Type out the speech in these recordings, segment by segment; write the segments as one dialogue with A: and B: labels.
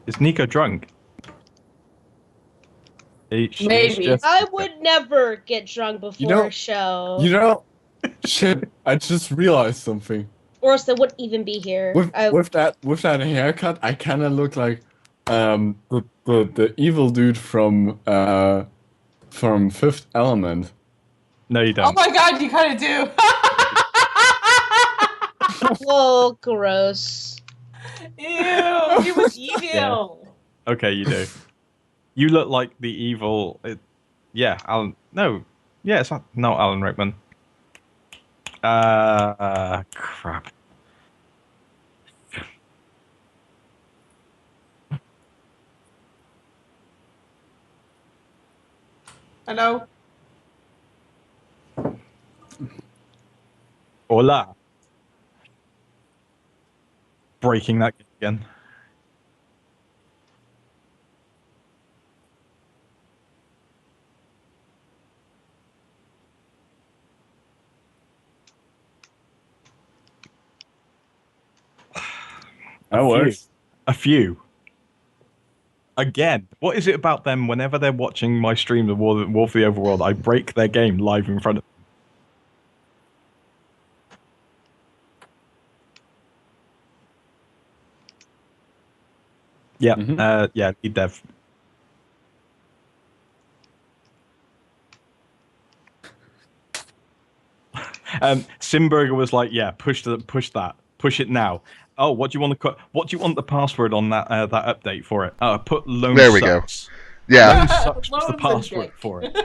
A: Is Nico drunk?
B: Maybe.
C: I would never get drunk before a show.
D: You know, shit, I just realized something.
C: Or else they wouldn't even be here.
D: With that haircut, I kind of look like the evil dude from Fifth Element.
A: No, you don't.
B: Oh my god, you kind of do.
C: Whoa, gross.
B: Ew, he was evil.
A: Yeah. Okay, you do. You look like the evil. Yeah, Alan. No, yeah, it's not Alan Rickman. Crap.
B: Hello.
A: Hola. Breaking that again.
D: That works.
A: A few. Again, what is it about them? Whenever they're watching my stream, the War of the Overworld, I break their game live in front of them. Yeah, yeah, lead dev. Simberger was like, "Yeah, push that, push it now." Oh, what do you want to What do you want the password on that that update for it? Put lone.
E: There we
A: sucks.
E: go. Yeah.
A: Lone sucks was the password for it.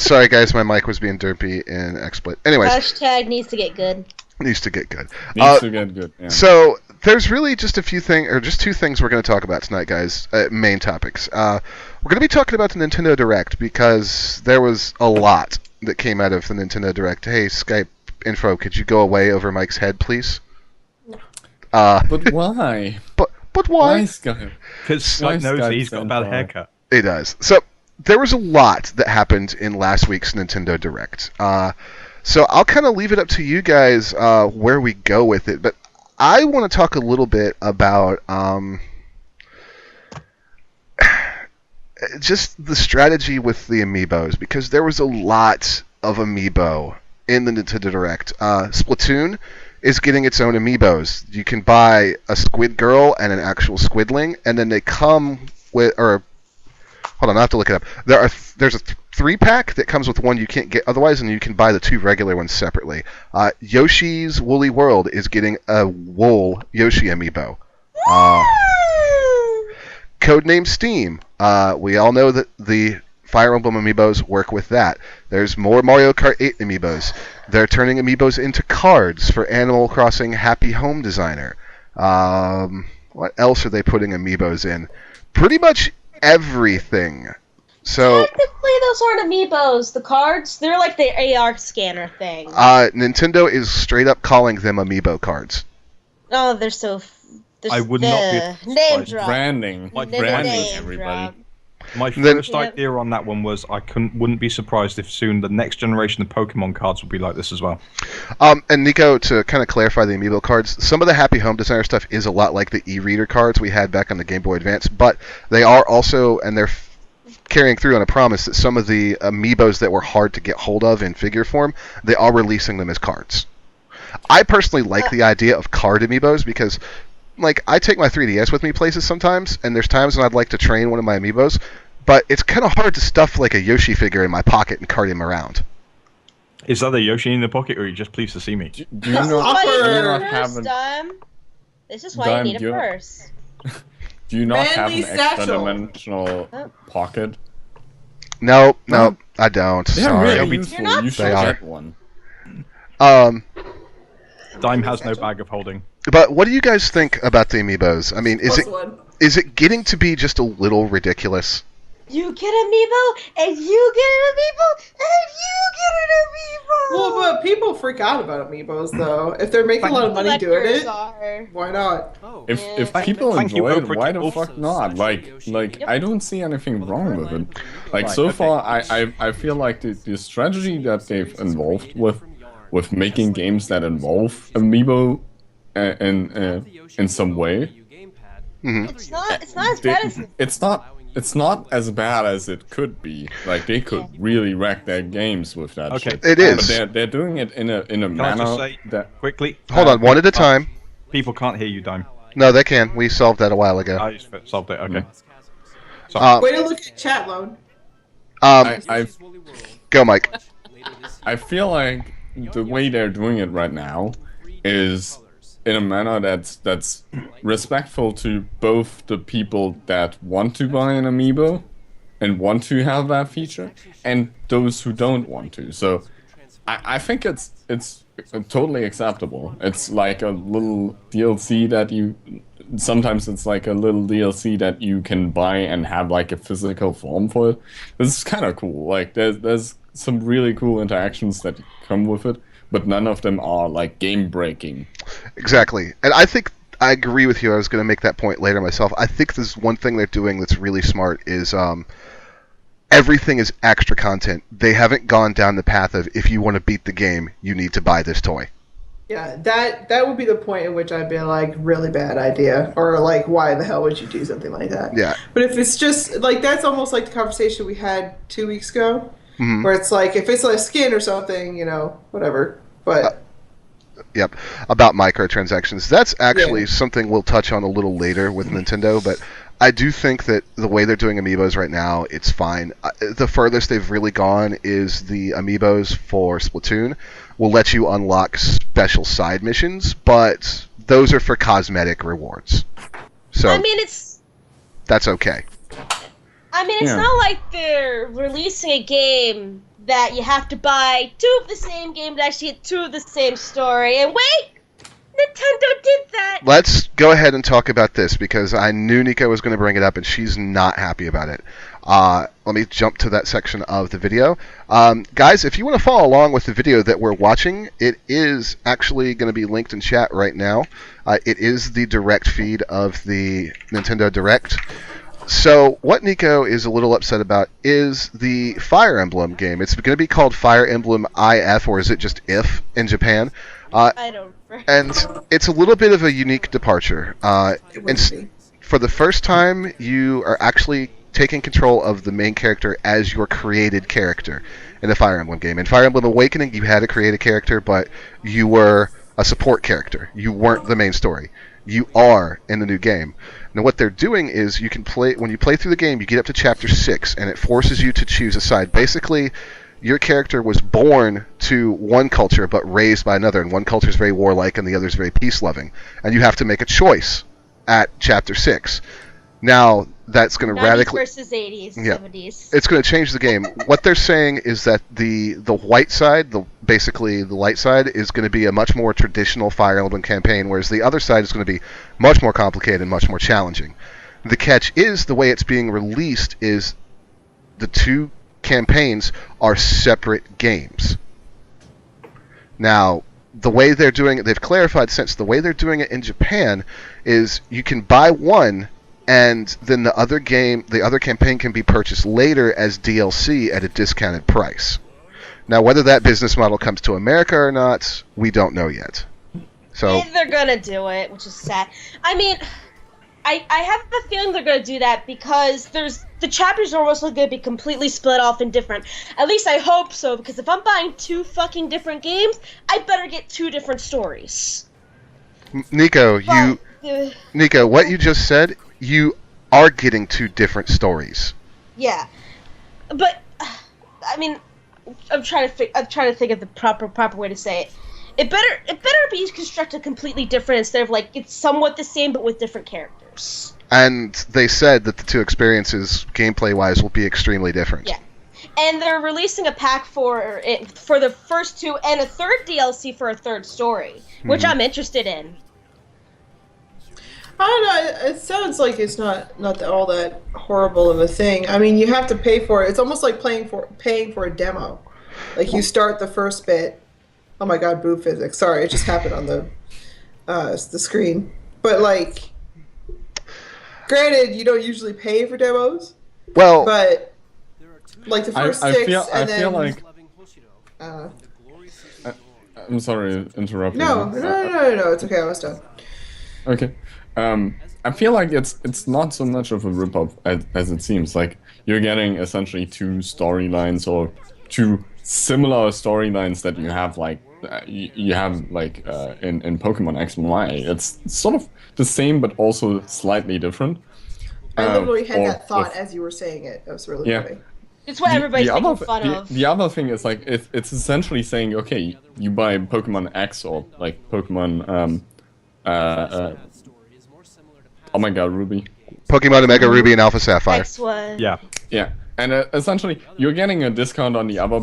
E: Sorry guys, my mic was being derpy in XSplit. Anyways.
C: Hashtag needs to get good.
E: Needs to get good.
D: Needs to get good. Yeah.
E: So there's really just a few things, or just two things we're going to talk about tonight, guys. Main topics. We're going to be talking about the Nintendo Direct because there was a lot that came out of the Nintendo Direct. Hey, Skype info, could you go away over Mike's head, please?
D: But why?
E: But why?
D: Why Skype?
A: Because Skype knows he's got a bad haircut.
E: He does. So there was a lot that happened in last week's Nintendo Direct. So I'll kind of leave it up to you guys where we go with it. But I want to talk a little bit about just the strategy with the amiibos, because there was a lot of amiibo in the Nintendo Direct. Splatoon is getting its own amiibos. You can buy a Squid Girl and an actual Squidling, and then they come with, or hold on, I have to look it up. There's a 3-pack that comes with one you can't get otherwise, and you can buy the 2 regular ones separately. Yoshi's Woolly World is getting a wool Yoshi amiibo. Codename Steam. We all know that the Fire Emblem amiibos work with that. There's more Mario Kart 8 amiibos. They're turning amiibos into cards for Animal Crossing Happy Home Designer. What else are they putting amiibos in? Pretty much everything. So
C: technically, those aren't amiibos. The cards, they're like the AR scanner thing.
E: Nintendo is straight up calling them amiibo cards.
C: Oh, they're so.
A: I would not be
C: name drop.
D: Branding.
A: Like
D: branding, everybody.
A: My first idea on that one was wouldn't be surprised if soon the next generation of Pokemon cards will be like this as well.
E: And Nico, to kind of clarify the amiibo cards, some of the Happy Home Designer stuff is a lot like the e-reader cards we had back on the Game Boy Advance, but they are also, and they're carrying through on a promise that some of the amiibos that were hard to get hold of in figure form, they are releasing them as cards. I personally like the idea of card amiibos because, like, I take my 3DS with me places sometimes, and there's times when I'd like to train one of my amiibos, but it's kind of hard to stuff like a Yoshi figure in my pocket and cart him around.
A: Is that a Yoshi in the pocket, or are you just pleased to see me?
D: Do you not have an...
C: This is why you need a purse.
D: Do you not have an
B: Manly
D: extra
B: satchel.
D: dimensional pocket?
E: No, I don't.
D: They're
E: Sorry.
D: really useful. You should
E: They are.
D: get one.
A: Dime has no bag of holding.
E: But what do you guys think about the amiibos? I mean,
B: +1.
E: is it getting to be just a little ridiculous?
C: You get amiibo, and you get an amiibo, and you get an amiibo!
B: Well, but people freak out about amiibos, though. If they're making a lot of money doing it, why not?
D: If people
A: Thank you,
D: enjoy it,
A: Oprah.
D: why the fuck not? Like I don't see anything wrong with it. Like, so far, I feel like the strategy that they've involved with making games that involve amiibo in some way.
C: It's not as bad as
D: It's not as bad as it could be. Like they could really wreck their games with that shit.
E: It is.
D: But they're doing it in a
A: Can I
D: manner
A: just say
D: that
A: quickly?
E: Hold on, one at a time.
A: People can't hear you, Dime.
E: No, they can. We solved that a while ago.
A: I just solved it. Okay.
B: Way to look at chat, Lone.
E: Go, Mike.
D: I feel like the way they're doing it right now is in a manner that's respectful to both the people that want to buy an amiibo and want to have that feature, and those who don't want to. So I think it's totally acceptable. It's like a little DLC that you... Sometimes it's like a little DLC that you can buy and have like a physical form for it. This is kind of cool. Like there's some really cool interactions that come with it, but none of them are like game breaking.
E: Exactly. And I think I agree with you. I was going to make that point later myself. I think there's one thing they're doing that's really smart is everything is extra content. They haven't gone down the path of if you want to beat the game, you need to buy this toy.
B: Yeah, that would be the point in which I'd be like, really bad idea, or like, why the hell would you do something like that?
E: Yeah.
B: But if it's just like, that's almost like the conversation we had 2 weeks ago, where it's like, if it's like skin or something, you know, whatever. But
E: yep, about microtransactions. That's actually something we'll touch on a little later with Nintendo, but I do think that the way they're doing amiibos right now, it's fine. The furthest they've really gone is the amiibos for Splatoon will let you unlock special side missions, but those are for cosmetic rewards. So
C: I mean,
E: that's okay.
C: I mean, it's not like they're releasing a game that you have to buy 2 of the same game to actually get 2 of the same story. And wait, Nintendo did that.
E: Let's go ahead and talk about this because I knew Nico was going to bring it up and she's not happy about it. Let me jump to that section of the video. Guys, if you want to follow along with the video that we're watching, it is actually going to be linked in chat right now. It is the direct feed of the Nintendo Direct. So what Nico is a little upset about is the Fire Emblem game. It's going to be called Fire Emblem IF, or is it just IF in Japan?
C: I don't.
E: And it's a little bit of a unique departure. For the first time, you are actually taking control of the main character as your created character in the Fire Emblem game. In Fire Emblem Awakening, you had to create a character, but you were a support character. You weren't the main story. You are in the new game. Now, what they're doing is you can play when you play through the game, you get up to Chapter 6, and it forces you to choose a side. Basically, your character was born to one culture but raised by another, and one culture is very warlike and the other is very peace-loving. And you have to make a choice at Chapter 6. Now, that's going to radically...
C: versus 80s, 70s.
E: It's going to change the game. What they're saying is that the white side, basically the light side, is going to be a much more traditional Fire Emblem campaign, whereas the other side is going to be much more complicated and much more challenging. The catch is, the way it's being released is the 2 campaigns are separate games. Now, the way they're doing it, they've clarified since the way they're doing it in Japan is you can buy one and then the other campaign can be purchased later as DLC at a discounted price. Now, whether that business model comes to America or not, we don't know yet. So
C: they're gonna do it, which is sad. I mean, I have a feeling they're gonna do that because the chapters are also gonna be completely split off in different. At least I hope so, because if I'm buying 2 fucking different games, I better get 2 different stories.
E: Nico, what you just said, you are getting 2 different stories.
C: Yeah, but I mean, I'm trying to think of the proper way to say it. It better be constructed completely different instead of like it's somewhat the same but with different characters. And
E: they said that the 2 experiences, gameplay-wise, will be extremely different.
C: Yeah, and they're releasing a pack for the first 2 and a 3rd DLC for a 3rd story, which I'm interested in.
B: I don't know. It sounds like it's not all that horrible of a thing. I mean, you have to pay for it. It's almost like paying for a demo. Like you start the first bit. Oh my God, boob physics. Sorry, it just happened on the screen. But like, granted, you don't usually pay for demos.
E: Well,
B: but like the first 6, and then
D: I feel like I'm sorry, interrupting.
B: No. It's okay. I was done.
D: Okay. I feel like it's not so much of a rip-off as it seems. Like, you're getting essentially two storylines or two similar storylines that you have in Pokemon X and Y. It's sort of the same but also slightly different.
B: I literally had
D: or
B: that thought
D: with-
B: as you were saying it. That was really
D: Yeah.
B: funny.
C: It's what everybody's making fun
D: the,
C: of.
D: the other thing is like it's essentially saying, okay, you buy Pokemon X or like Pokemon oh my god, Ruby.
E: Pokemon Omega Ruby and Alpha Sapphire.
C: X1.
A: Yeah.
D: Yeah, and essentially you're getting a discount on the other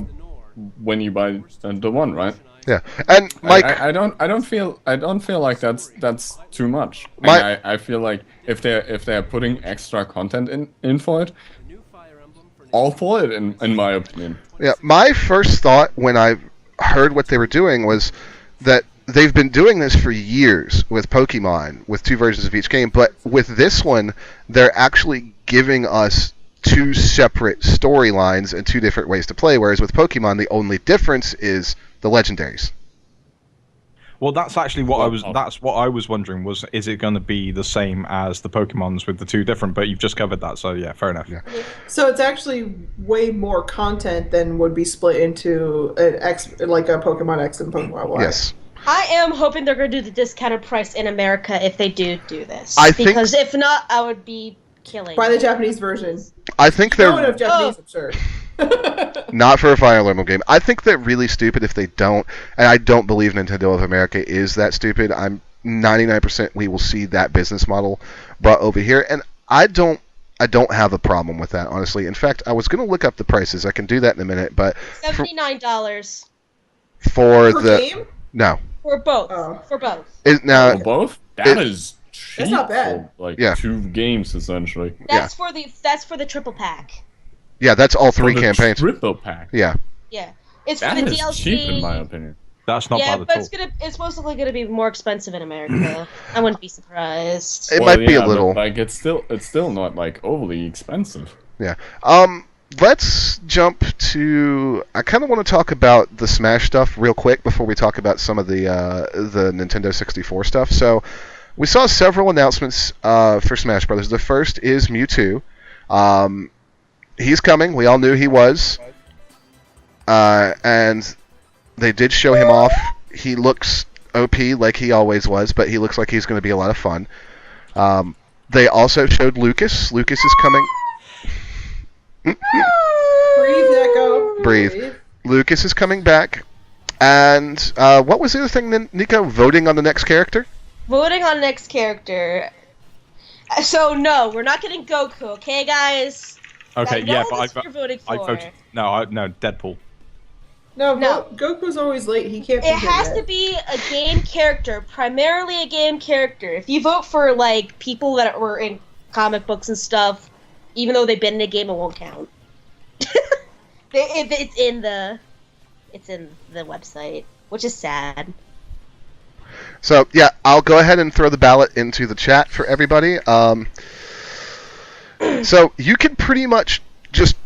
D: when you buy the one, right?
E: Yeah, and Mike,
D: I don't feel like that's too much. I feel like if they're putting extra content in for it, all for it in my opinion.
E: yeah, my first thought when I heard what they were doing was that they've been doing this for years with Pokemon, with two versions of each game, but with this one, they're actually giving us two separate storylines and two different ways to play, whereas with Pokemon, the only difference is the legendaries.
A: Well, that's actually what I was wondering was, is it going to be the same as the Pokemons with the two different? But you've just covered that, so yeah, fair enough.
E: Yeah.
B: So it's actually way more content than would be split into an X, like a Pokemon X and Pokemon Y.
E: Yes.
C: I am hoping they're going to do the discounted price in America if they do this.
E: I think-
C: because if not, I would be killing.
B: Buy the Japanese version.
E: I think
B: No one
E: they're
B: of Japanese, I'm sure.
E: not for a Fire Emblem game. I think they're really stupid if they don't, and I don't believe Nintendo of America is that stupid. I'm 99% we will see that business model brought over here, and I don't have a problem with that, honestly. In fact, I was going to look up the prices. I can do that in a minute, but
C: $79
E: for
B: Per
E: the
B: game?
E: no,
C: for both.
B: Oh.
C: For both.
E: now
D: For both? That is cheap.
B: That's not bad.
D: For, like
E: Yeah.
D: 2 games essentially.
C: That's for the triple pack.
E: yeah, that's all 3
D: For the
E: campaigns.
D: Triple pack.
E: Yeah,
C: Yeah. It's for
D: That
C: the
D: is
C: DLC.
D: cheap in my opinion.
A: That's not
C: Yeah,
A: bad
C: but
A: at all.
C: it's mostly gonna be more expensive in America. I wouldn't be surprised.
E: it might be
D: yeah,
E: a little.
D: but, like it's still not like overly expensive.
E: Yeah. Let's jump to. I kind of want to talk about the Smash stuff real quick before we talk about some of the Nintendo 64 stuff. So, we saw several announcements for Smash Brothers. The first is Mewtwo. He's coming. We all knew he was. And they did show him off. He looks OP like he always was, but he looks like he's going to be a lot of fun. They also showed Lucas. Lucas is coming.
B: Breathe, Neko.
E: Breathe. Lucas is coming back. And what was the other thing, Nico? Voting on the next character?
C: Voting on next character. So no, we're not getting Goku, okay, guys?
A: Okay,
C: I know
A: yeah,
C: that's
A: but
C: what you're voting
A: I
C: for.
A: voted. No, Deadpool.
B: No, Goku's always late. He can't be
C: It
B: here
C: has
B: yet.
C: to be a game character, primarily a game character. If you vote for like people that were in comic books and stuff, even though they've been in a game, it won't count. It's in the website, which is sad.
E: So, yeah, I'll go ahead and throw the ballot into the chat for everybody. So, you can pretty much just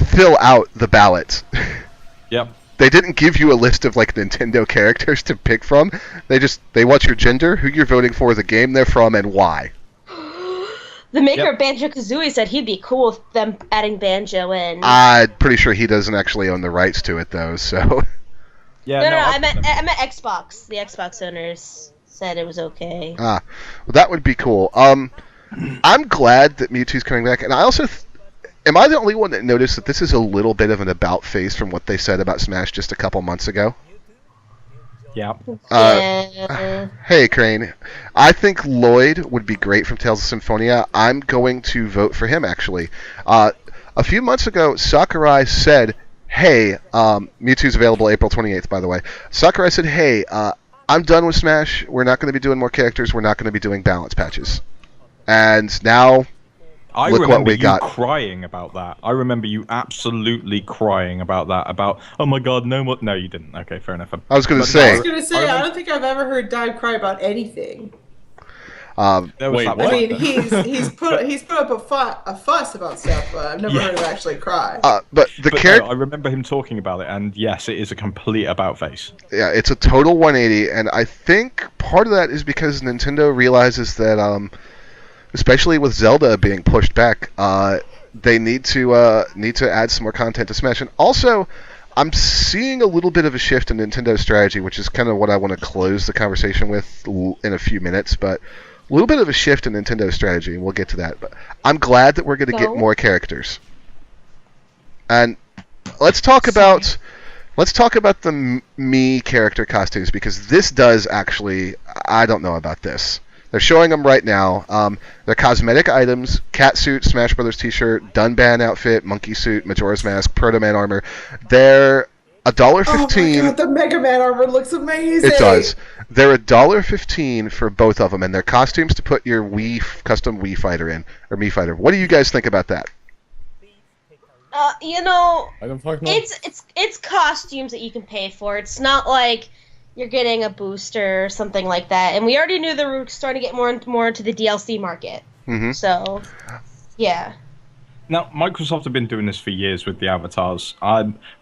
E: fill out the ballot.
A: Yep.
E: They didn't give you a list of, like, Nintendo characters to pick from. They want your gender, who you're voting for, the game they're from, and why.
C: The maker
A: Yep.
C: of Banjo-Kazooie said he'd be cool with them adding Banjo in.
E: I'm pretty sure he doesn't actually own the rights to it, though, so...
A: Yeah.
C: no,
A: I
C: I meant Xbox. The Xbox owners said it was okay.
E: Well, that would be cool. I'm glad that Mewtwo's coming back, and I also... Am I the only one that noticed that this is a little bit of an about-face from what they said about Smash just a couple months ago?
A: Yeah.
C: Yeah.
E: Hey, Crane. I think Lloyd would be great from Tales of Symphonia. I'm going to vote for him, actually. A few months ago, Sakurai said, hey, Mewtwo's available April 28th, by the way. Sakurai said, hey, I'm done with Smash. We're not going to be doing more characters. We're not going to be doing balance patches. And now...
A: I
E: Look what
A: remember
E: we
A: you
E: got.
A: crying about that. I remember you absolutely crying about that. About, oh my god, no more. No, you didn't. Okay, fair enough.
E: I was going to
A: But
E: say...
B: I was gonna say, I don't think I've ever heard Dive cry about anything.
A: There was
D: Wait,
A: that
D: what?
B: I
A: bit.
B: mean, he's put up a fuss about stuff, but I've never heard him actually cry.
E: But the
A: But
E: character,
A: no, I remember him talking about it, and yes, it is a complete about face.
E: yeah, it's a total 180, and I think part of that is because Nintendo realizes that, especially with Zelda being pushed back, they need to add some more content to Smash, and also. I'm seeing a little bit of a shift in Nintendo's strategy, which is kind of what I want to close the conversation with in a few minutes, but a little bit of a shift in Nintendo's strategy, and we'll get to that. But I'm glad that we're going to get more characters. And let's talk about the Mii character costumes, because this does actually, I don't know about this. They're showing them right now. They're cosmetic items: cat suit, Smash Brothers t-shirt, Dunban outfit, monkey suit, Majora's Mask, Proto Man armor. They're $1.15.
B: Oh my god, the Mega Man armor looks amazing.
E: It does. They're $1.15 for both of them, and they're costumes to put your custom Wii fighter in, or Mii fighter. What do you guys think about that?
C: You know,
D: I don't fucking know.
C: it's costumes that you can pay for. It's not like you're getting a booster or something like that. And we already knew they were starting to get more and more into the DLC market.
E: Mm-hmm.
C: So, yeah.
A: Now, Microsoft have been doing this for years with the avatars.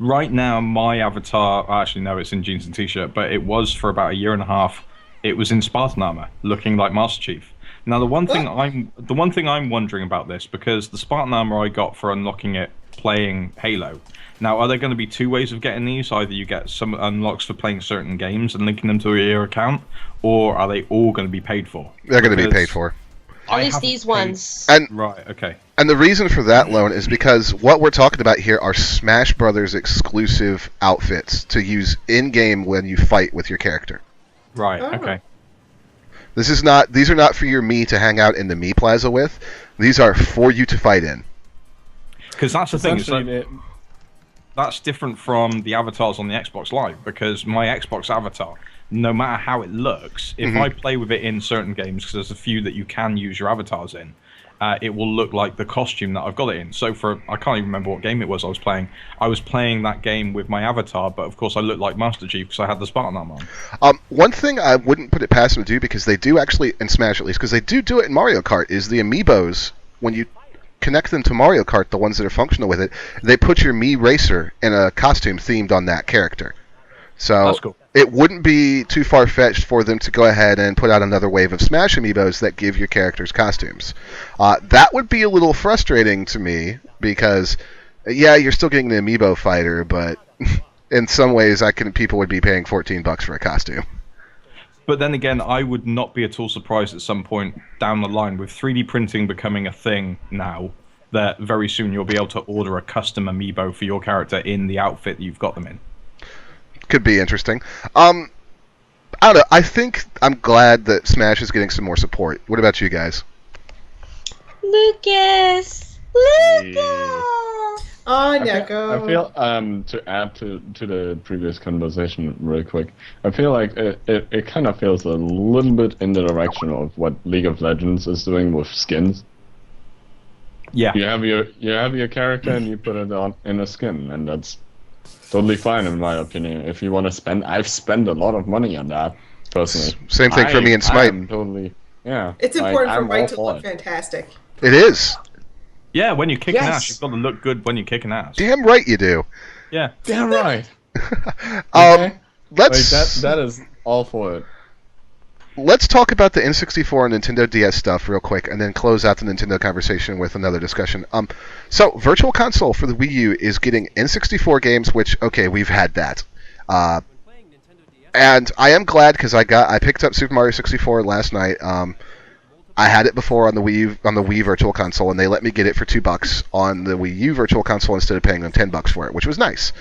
A: Right now, my avatar, actually, no, it's in jeans and t-shirt, but it was for about a year and a half. It was in Spartan armor, looking like Master Chief. Now, the one thing I'm wondering about this, because the Spartan armor I got for unlocking it playing Halo. Now, are there going to be two ways of getting these? Either you get some unlocks for playing certain games and linking them to your account, or are they all going to be paid for?
E: They're going to be paid for.
C: At least these ones.
A: Right, okay.
E: And the reason for that, Lone, is because what we're talking about here are Smash Brothers exclusive outfits to use in-game when you fight with your character.
A: Right,
B: Oh.
A: okay.
E: These are not for your Mii to hang out in the Mii Plaza with. These are for you to fight in.
A: Because that's the thing, is
D: Essentially,
A: that that's different from the avatars on the Xbox Live, because my Xbox avatar, no matter how it looks, if I play with it in certain games, because there's a few that you can use your avatars in, it will look like the costume that I've got it in. So I can't even remember what game it was I was playing. I was playing that game with my avatar, but of course I looked like Master Chief because I had the Spartan armor on.
E: One thing I wouldn't put it past them to do, because they do actually, in Smash at least, because they do it in Mario Kart, is the amiibos, when you connect them to Mario Kart, the ones that are functional with it, they put your Mii Racer in a costume themed on that character. So
A: That's cool.
E: It wouldn't be too far-fetched for them to go ahead and put out another wave of Smash amiibos that give your characters costumes. That would be a little frustrating to me, because, yeah, you're still getting the amiibo fighter, but in some ways people would be paying $14 for a costume.
A: But then again, I would not be at all surprised at some point down the line, with 3D printing becoming a thing now, that very soon you'll be able to order a custom amiibo for your character in the outfit that you've got them in.
E: Could be interesting. I don't know. I think I'm glad that Smash is getting some more support. What about you guys?
C: Lucas!
B: Oh,
D: I
B: Neko.
D: feel to add to the previous conversation real quick, I feel like it kind of feels a little bit in the direction of what League of Legends is doing with skins.
A: Yeah.
D: You have your character and you put it on in a skin, and that's totally fine in my opinion. If you want to spend, I've spent a lot of money on that personally.
E: Same thing for me in Smite.
D: I'm totally, yeah.
B: It's
D: like,
B: important for
D: I'm
B: Mike
D: all
B: to
D: for
B: look
D: it.
B: fantastic.
E: It is.
A: Yeah, when you're kicking
B: Yes.
A: ass, you've got to look good when you're kicking ass.
E: Damn right you do.
A: Yeah.
D: Damn right.
E: Let's
D: Like that is all for it.
E: let's talk about the N64 and Nintendo DS stuff real quick, and then close out the Nintendo conversation with another discussion. So Virtual Console for the Wii U is getting N64 games, which, okay, we've had that. And I am glad, because I picked up Super Mario 64 last night. I had it before on the Wii Virtual Console, and they let me get it for $2 on the Wii U Virtual Console instead of paying them $10 for it, which was nice.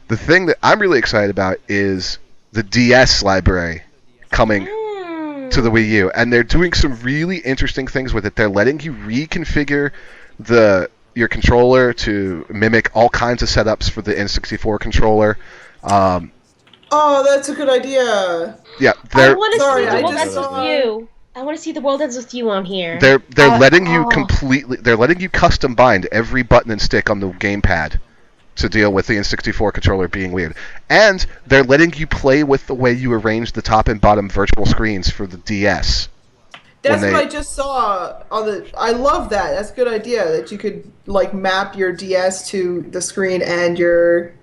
E: The thing that I'm really excited about is the DS library coming to the Wii U, and they're doing some really interesting things with it. They're letting you reconfigure your controller to mimic all kinds of setups for the N64 controller.
B: Oh, that's a good idea.
E: Yeah,
C: I want to
B: Sorry,
C: see the
B: I
C: world
B: just
C: ends
B: saw-
C: with you. I want to see the world ends with you on here.
E: they're letting you
C: oh.
E: completely. They're letting you custom bind every button and stick on the gamepad to deal with the N64 controller being weird, and they're letting you play with the way you arrange the top and bottom virtual screens for the DS.
B: That's
E: when
B: what
E: they.
B: I just saw on the. I love that. That's a good idea that you could like map your DS to the screen and your.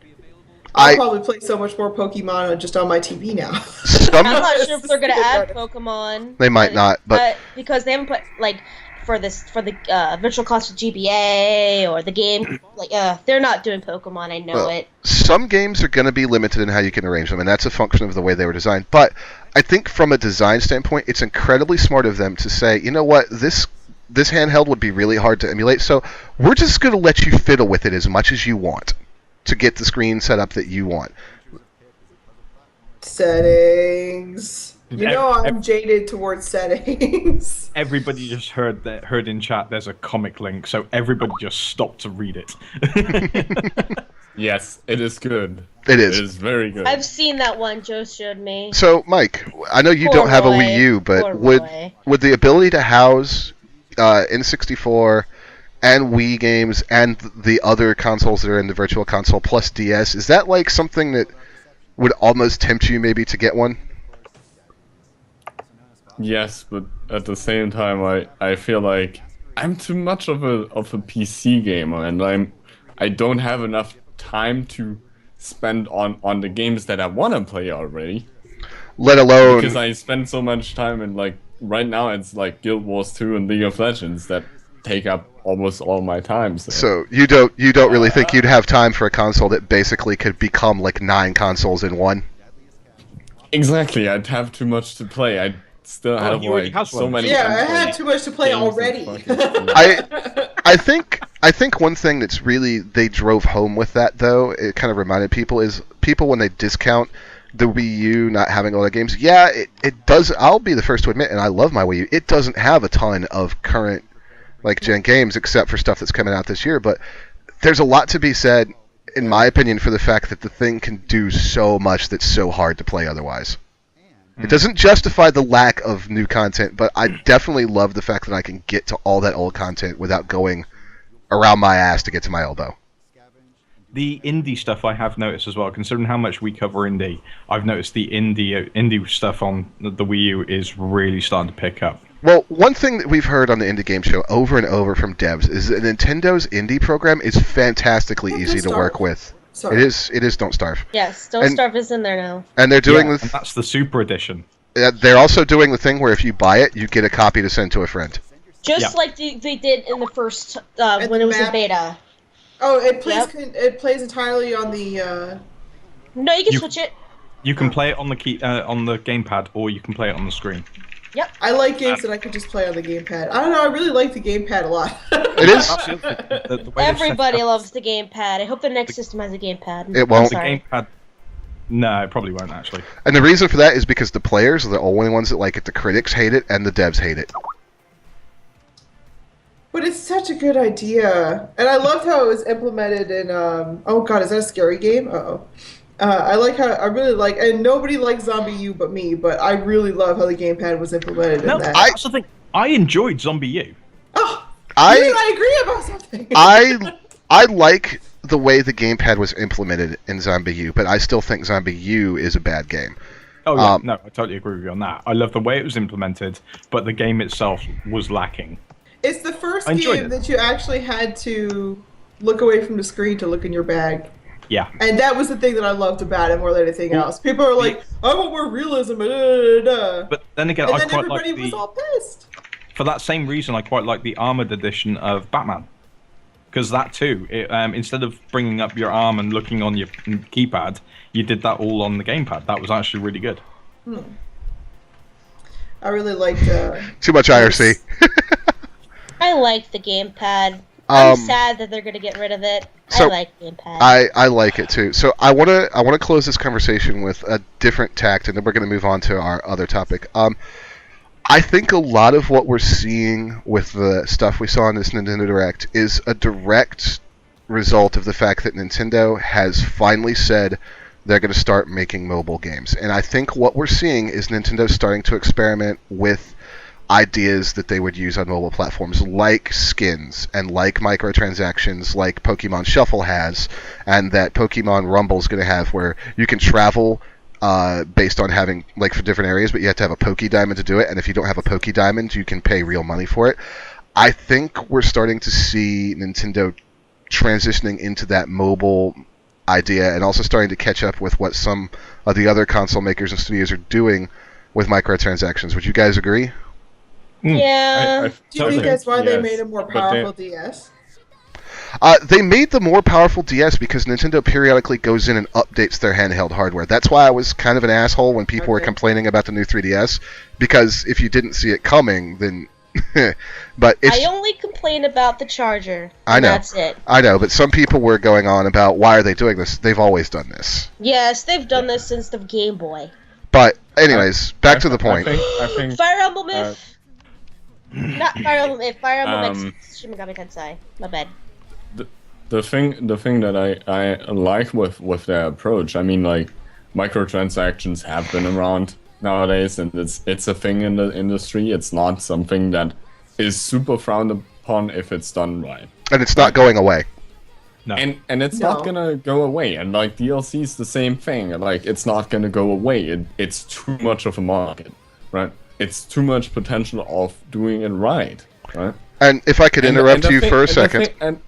B: I'll
E: I
B: probably play so much more Pokemon just on my TV now.
C: I'm
E: some
C: not sure if they're gonna add
B: Better.
C: Pokemon.
E: They might not, but
C: because they haven't put like for the Virtual Console GBA or the game they're not doing Pokemon. I know
E: well,
C: it.
E: some games are going to be limited in how you can arrange them, and that's a function of the way they were designed. But I think from a design standpoint, it's incredibly smart of them to say, you know what, this handheld would be really hard to emulate, so we're just going to let you fiddle with it as much as you want to get the screen set up that you want.
B: Settings. You know I'm jaded towards settings.
A: Everybody just heard in chat there's a comic link, so everybody just stopped to read it.
D: Yes, it is good.
E: It is.
D: It is very good.
C: I've seen that one. Joe showed me.
E: So, Mike, I know you
C: Poor
E: don't have a
C: Roy.
E: Wii U,
C: Poor
E: but
C: Roy.
E: would the ability to house N64 and Wii games and the other consoles that are in the Virtual Console plus DS, is that like something that would almost tempt you maybe to get one?
D: Yes, but at the same time, I feel like I'm too much of a PC gamer, and I don't have enough time to spend on the games that I want to play already.
E: Let alone
D: Because I spend so much time in, like, right now it's like Guild Wars 2 and League of Legends that take up almost all my time.
E: So you don't really think you'd have time for a console that basically could become like 9 consoles in one?
D: Exactly, I'd have too much to play. I'd still have
A: he already
D: like
A: has
D: so
A: one.
D: many.
B: Yeah, I
D: unplayed
B: had too much to play
D: games and
B: already.
D: fucking-
E: I think one thing that's really they drove home with that though, it kind of reminded people is people when they discount the Wii U not having a lot of games. Yeah, it does. I'll be the first to admit, and I love my Wii U. It doesn't have a ton of current like gen games except for stuff that's coming out this year. But there's a lot to be said, in my opinion, for the fact that the thing can do so much that's so hard to play otherwise. It doesn't justify the lack of new content, but I definitely love the fact that I can get to all that old content without going around my ass to get to my elbow.
A: The indie stuff I have noticed as well, considering how much we cover indie, I've noticed the indie stuff on the Wii U is really starting to pick up.
E: Well, one thing that we've heard on the Indie Game Show over and over from devs is that Nintendo's indie program is fantastically
B: Don't
E: easy to
B: Starve.
E: work with.
B: Sorry.
E: It is Don't Starve.
C: Yes, Don't
E: And-
C: Starve is in there now.
E: And they're doing
A: And that's the Super Edition.
E: they're also doing the thing where if you buy it, you get a copy to send to a friend.
C: Just
A: Yeah.
C: like they did in the first
B: And
C: when
B: the
C: it was in
B: map-
C: beta.
B: Oh, it plays.
C: Yep.
B: It plays entirely on the.
C: No, you can
A: You-
C: switch it.
A: You can play it on the on the gamepad, or you can play it on the screen.
B: I like games that I could just play on the gamepad. I don't know. I really like the gamepad a lot.
E: It is.
A: That's the other thing, the way they've set
C: Everybody
A: it up,
C: loves the gamepad. I hope the next system has a gamepad.
E: It won't.
C: I'm
A: the
C: sorry.
A: gamepad. No, it probably won't actually.
E: And the reason for that is because the players are the only ones that like it. The critics hate it, and the devs hate it.
B: But it's such a good idea, and I loved how it was implemented in. Oh God, is that a scary game? Uh-oh. I like how I really like, and nobody likes Zombie U but me. But I really love how the gamepad was implemented
A: No,
B: in that.
A: that's the thing. I enjoyed Zombie U.
B: Oh,
E: I-
B: you and I agree about something.
E: I like the way the gamepad was implemented in Zombie U, but I still think Zombie U is a bad game.
A: Oh yeah,
E: Um,
A: no, I totally agree with you on that. I love the way it was implemented, but the game itself was lacking.
B: It's the first
A: I enjoyed
B: game
A: it.
B: that you actually had to look away from the screen to look in your bag.
A: Yeah.
B: And that was the thing that I loved about it more than anything else. People are like, I want more realism. Da, da, da.
A: But then again,
B: And
A: I
B: then
A: quite
B: everybody
A: like
B: was
A: the
B: all pissed.
A: for that same reason. I quite like the armored edition of Batman, because that too, instead of bringing up your arm and looking on your keypad, you did that all on the gamepad. That was actually really good.
B: I really liked.
E: Too much IRC.
C: I like the gamepad. I'm
E: Um,
C: sad that they're gonna get rid of it. I
E: so,
C: like gamepad.
E: I like it too. So I wanna close this conversation with a different tact, and then we're gonna move on to our other topic. I think a lot of what we're seeing with the stuff we saw in this Nintendo Direct is a direct result of the fact that Nintendo has finally said they're going to start making mobile games. And I think what we're seeing is Nintendo starting to experiment with ideas that they would use on mobile platforms, like skins and like microtransactions, like Pokemon Shuffle has, and that Pokemon Rumble's going to have, where you can travel based on having like for different areas, but you have to have a Poké Diamond to do it. And if you don't have a Poké Diamond, you can pay real money for it. I think we're starting to see Nintendo transitioning into that mobile idea and also starting to catch up with what some of the other console makers and studios are doing with microtransactions. Would you guys agree?
C: Yeah.
B: Do you think that's why they made a more powerful DS?
E: They made the more powerful DS because Nintendo periodically goes in and updates their handheld hardware. That's why I was kind of an asshole when people were complaining about the new 3DS, because if you didn't see it coming, then... but it's,
C: I only complain about the charger.
E: I know.
C: That's it.
E: I know, but some people were going on about why are they doing this? They've always done this.
C: Yes, they've done this since the Game Boy.
E: But anyways, back to the point.
D: I think
C: Fire Emblem Myth. Not Fire Emblem Myth. Fire Emblem X. Shin Megami Tensei. My bad.
D: The thing that I like with their approach, I mean, like, microtransactions have been around nowadays, and it's a thing in the industry. It's not something that is super frowned upon if it's done right.
E: And it's not going away.
A: No.
D: And it's not gonna go away. And like DLC is the same thing. Like it's not gonna go away. It's too much of a market, right? It's too much potential of doing it right, right?
E: And if I could interrupt you for a second.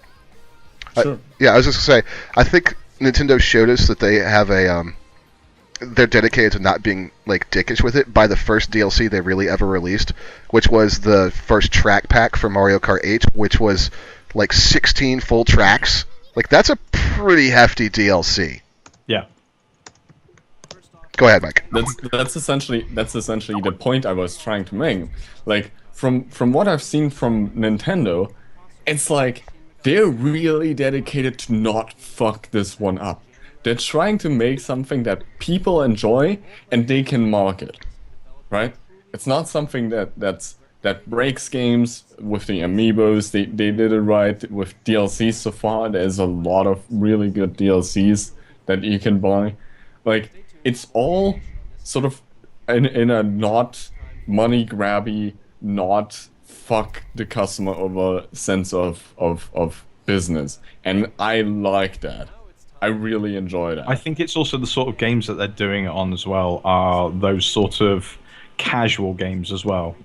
D: Sure.
E: Yeah, I was just gonna say, I think Nintendo showed us that they have a they're dedicated to not being like dickish with it by the first DLC they really ever released, which was the first track pack for Mario Kart 8, which was like 16 full tracks. Like that's a pretty hefty DLC.
A: Yeah.
E: Go ahead, Mike.
D: That's essentially the point I was trying to make. Like from what I've seen from Nintendo, it's like they're really dedicated to not fuck this one up. They're trying to make something that people enjoy and they can market, right? It's not something that breaks games with the amiibos. They did it right with DLCs so far. There's a lot of really good DLCs that you can buy. Like it's all sort of in a not money grabby, not fuck the customer over sense of business, and I like that. I really enjoy that.
A: I think it's also the sort of games that they're doing it on as well are those sort of casual games as well.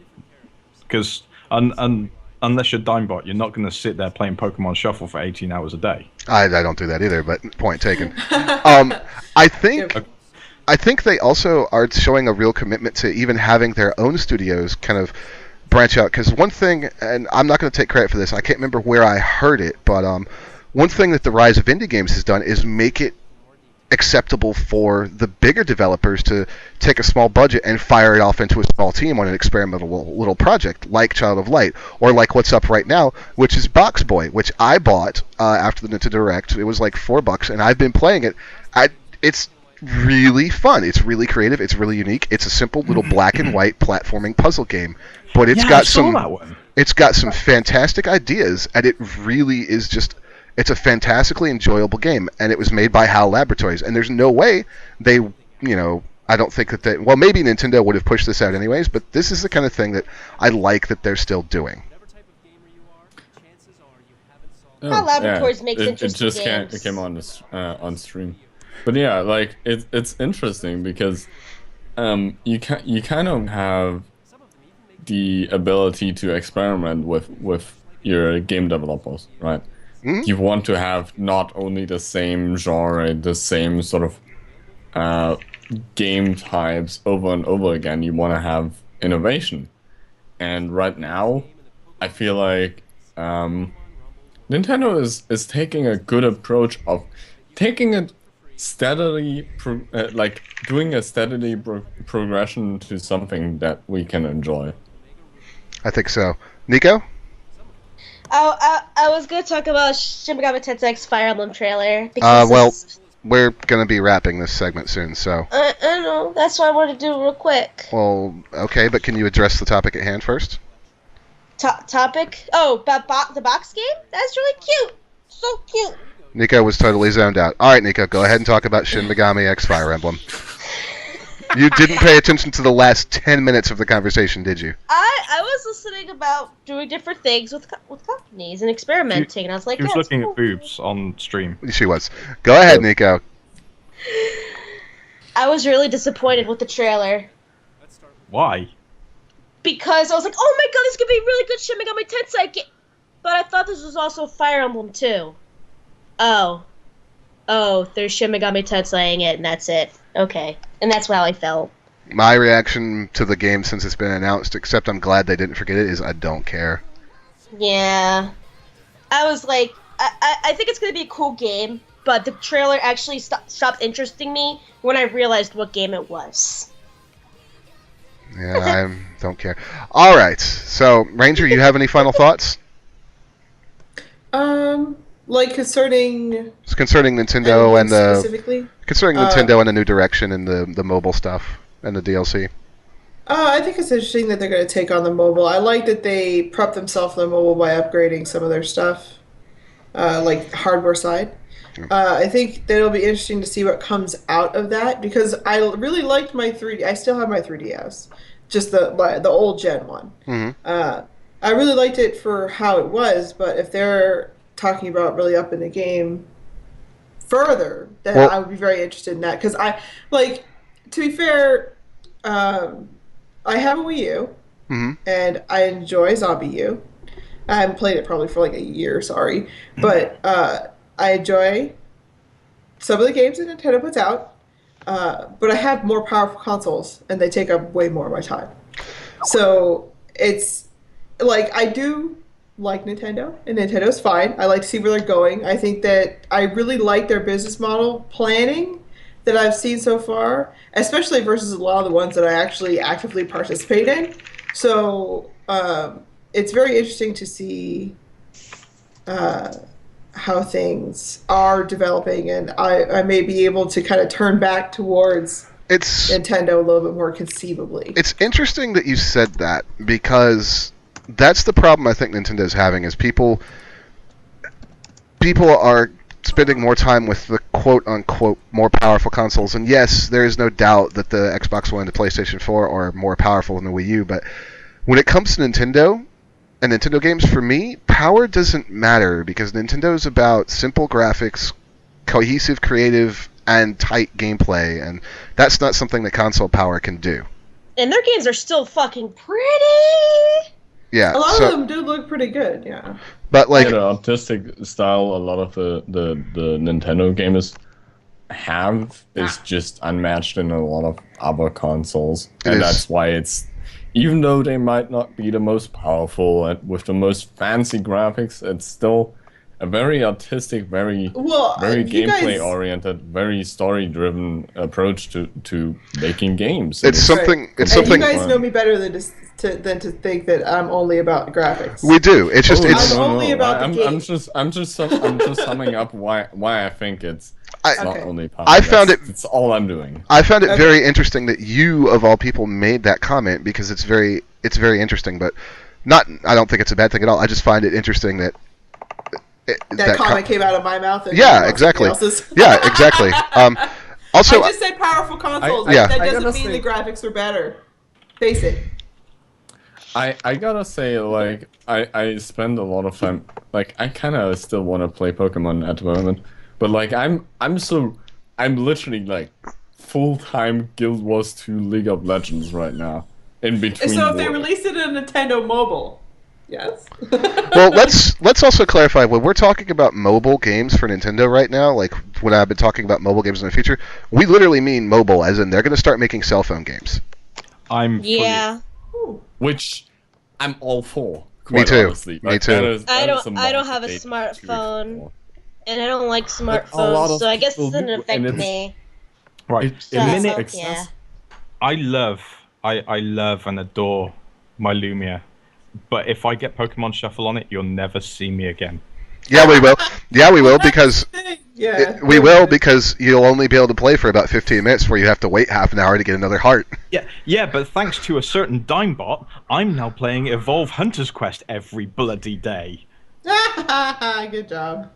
A: Because unless you're Digmbot, you're not going to sit there playing Pokemon Shuffle for 18 hours a day.
E: I don't do that either, but point taken. I think they also are showing a real commitment to even having their own studios kind of branch out. Because one thing, and I'm not going to take credit for this, I can't remember where I heard it, but one thing that the rise of indie games has done is make it acceptable for the bigger developers to take a small budget and fire it off into a small team on an experimental little project like Child of Light, or like what's up right now, which is Box Boy, which I bought after the Nintendo Direct. It was like $4, and I've been playing it. It's really fun. It's really creative. It's really unique. It's a simple little black and white platforming puzzle game, but it's got some fantastic ideas, and it really is just. It's a fantastically enjoyable game, and it was made by HAL Laboratories. And there's no way they, I don't think that they... Well, maybe Nintendo would have pushed this out anyways, but this is the kind of thing that I like that they're still doing.
C: HAL Laboratories makes interesting games.
D: It came on on stream. But yeah, like, it's interesting because you kind of have the ability to experiment with your game developers, right? Mm-hmm. You want to have not only the same genre, the same sort of game types over and over again. You want to have innovation. And right now, I feel like Nintendo is taking a good approach of taking it steadily, doing a steadily progression to something that we can enjoy.
E: I think so. Nico?
C: I was going to talk about Shin Megami Tensei X Fire Emblem trailer. Because
E: we're going to be wrapping this segment soon, so...
C: I know, that's what I wanted to do real quick.
E: Well, okay, but can you address the topic at hand first?
C: Topic? Oh, the box game? That's really cute. So cute.
E: Nico was totally zoned out. Alright, Nico, go ahead and talk about Shin Megami X Fire Emblem. You didn't pay attention to the last 10 minutes of the conversation, did you?
C: I was listening about doing different things with companies and experimenting, and I was like,
A: she was looking at boobs on stream.
E: She was. Go ahead, Nico.
C: I was really disappointed with the trailer.
A: Why?
C: Because I was like, oh my god, this could be a really good Shin Megami Tensei game. But I thought this was also Fire Emblem too. Oh, there's Shin Megami Tensei in it, and that's it. Okay, and that's how I felt.
E: My reaction to the game since it's been announced, except I'm glad they didn't forget it, is I don't care.
C: Yeah, I was like, I think it's gonna be a cool game, but the trailer actually stopped interesting me when I realized what game it was.
E: Yeah, I don't care. All right, so Ranger, you have any final thoughts?
B: Like concerning
E: It's concerning Nintendo and the
B: specifically.
E: Nintendo and the new direction in the mobile stuff and the DLC.
B: I think it's interesting that they're going to take on the mobile. I like that they prep themselves for the mobile by upgrading some of their stuff, like hardware side. I think that it'll be interesting to see what comes out of that because I really liked my 3D. I still have my 3DS, just the old gen one.
E: Mm-hmm.
B: I really liked it for how it was, but if they're talking about really upping the game further, then I would be very interested in that because to be fair, I have a Wii U, and I enjoy Zombie U. I haven't played it probably for like a year, sorry. But I enjoy some of the games that Nintendo puts out, but I have more powerful consoles, and they take up way more of my time. So it's like I do like Nintendo, and Nintendo's fine. I like to see where they're going. I think that I really like their business model planning that I've seen so far, especially versus a lot of the ones that I actually actively participate in. So it's very interesting to see how things are developing, and I may be able to kind of turn back towards Nintendo a little bit more conceivably.
E: It's interesting that you said that because that's the problem I think Nintendo's having is people are spending more time with the quote-unquote more powerful consoles. And yes, there is no doubt that the Xbox One and the PlayStation 4 are more powerful than the Wii U, but when it comes to Nintendo and Nintendo games, for me, power doesn't matter because Nintendo's about simple graphics, cohesive, creative, and tight gameplay, and that's not something that console power can do.
C: And their games are still fucking pretty!
E: Yeah,
B: a lot of them do look pretty good, yeah.
E: But like
D: the artistic style, a lot of the Nintendo games have is just unmatched in a lot of other consoles, and that's why it's, even though they might not be the most powerful and with the most fancy graphics, it's still a very artistic, very gameplay oriented, very story driven approach to making games.
E: It's something.
B: Right.
E: It's something.
B: You guys know me better than to think that I'm only about graphics.
E: We do. It's just.
B: I'm only about the game.
D: I'm just summing up why I think it's not only power.
E: I found
D: it's all I'm doing.
E: I found it very interesting that you, of all people, made that comment because it's very interesting, but not. I don't think it's a bad thing at all. I just find it interesting that.
B: That comment came out of my mouth. And
E: yeah, exactly. Yeah, exactly. Also,
B: I just said powerful consoles.
E: that
B: doesn't mean the graphics were better. Face it.
D: I gotta say, like, I spend a lot of time. Like, I kind of still want to play Pokemon at the moment, but like, I'm literally like full-time Guild Wars 2 League of Legends right now. In between.
B: So if they released it on Nintendo Mobile. Yes.
E: Well, let's also clarify when we're talking about mobile games for Nintendo right now. Like when I've been talking about mobile games in the future, we literally mean mobile, as in they're going to start making cell phone games.
D: Which I'm all for.
E: Me too.
D: Honestly.
E: Me too.
C: I don't have a smartphone, and I don't like smartphones, so I guess it doesn't affect me.
A: Right.
C: Yeah.
A: I love and adore my Lumia. But if I get Pokemon Shuffle on it, you'll never see me again.
E: Yeah, we will. Yeah, we will because
B: we
E: will because you'll only be able to play for about 15 minutes before you have to wait half an hour to get another heart.
A: Yeah, but thanks to a certain Digmbot, I'm now playing Evolve Hunter's Quest every bloody day.
B: Good job.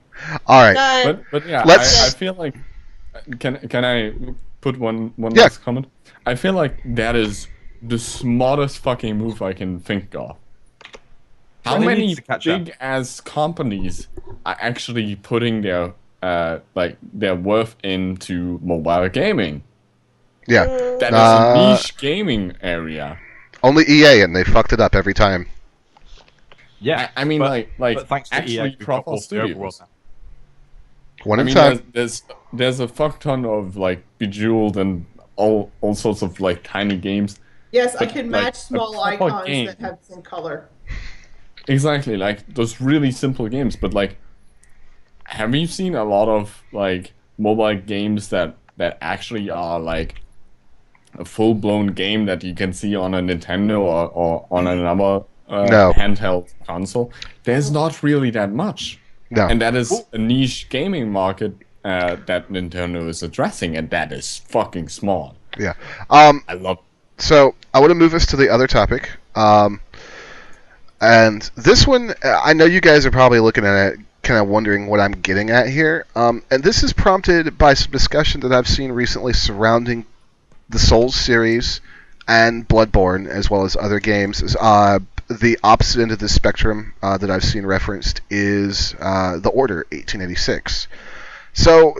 E: All right.
D: But yeah, I feel like can I put one last comment? I feel like that is the smartest fucking move I can think of. How many big ass companies are actually putting their worth into mobile gaming?
E: Yeah.
D: That is a niche gaming area.
E: Only EA, and they fucked it up every time.
A: Yeah,
D: I mean,
A: but thanks to
D: actually
A: EA, we've got
D: proper
A: all the overworld
D: studios.
A: now.
E: One
D: I
E: at a
D: mean,
E: time.
D: there's a fuck ton of like Bejeweled and all sorts of like tiny games.
B: Yes, I
D: But,
B: can
D: like,
B: match
D: a
B: small
D: proper
B: icons
D: game.
B: that have the same color.
D: Exactly, like those really simple games. But like, have you seen a lot of like mobile games that actually are like a full blown game that you can see on a Nintendo or on another
E: No.
D: handheld console? There's not really that much.
E: No.
D: And that is a niche gaming market that Nintendo is addressing, and that is fucking smart.
E: Yeah.
D: I love.
E: So I want to move us to the other topic. And this one, I know you guys are probably looking at it, kind of wondering what I'm getting at here. And this is prompted by some discussion that I've seen recently surrounding the Souls series and Bloodborne, as well as other games. The opposite end of the spectrum that I've seen referenced is The Order 1886. So,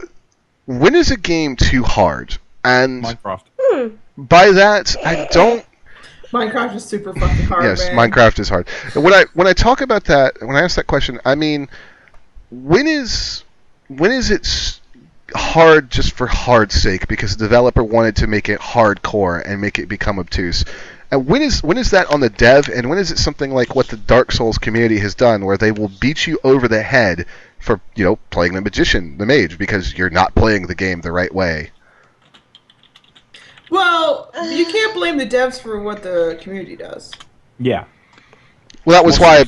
E: when is a game too hard? And
A: Minecraft.
E: by that, I don't.
B: Minecraft is super fucking hard,
E: Yes,
B: man.
E: Minecraft is hard. And when I talk about that, when I ask that question, I mean, when is it hard just for hard's sake because the developer wanted to make it hardcore and make it become obtuse? And when is that on the dev, and when is it something like what the Dark Souls community has done, where they will beat you over the head for playing the magician, the mage, because you're not playing the game the right way?
B: Well, you can't blame the devs for what the community does.
A: Yeah.
E: Well, that was why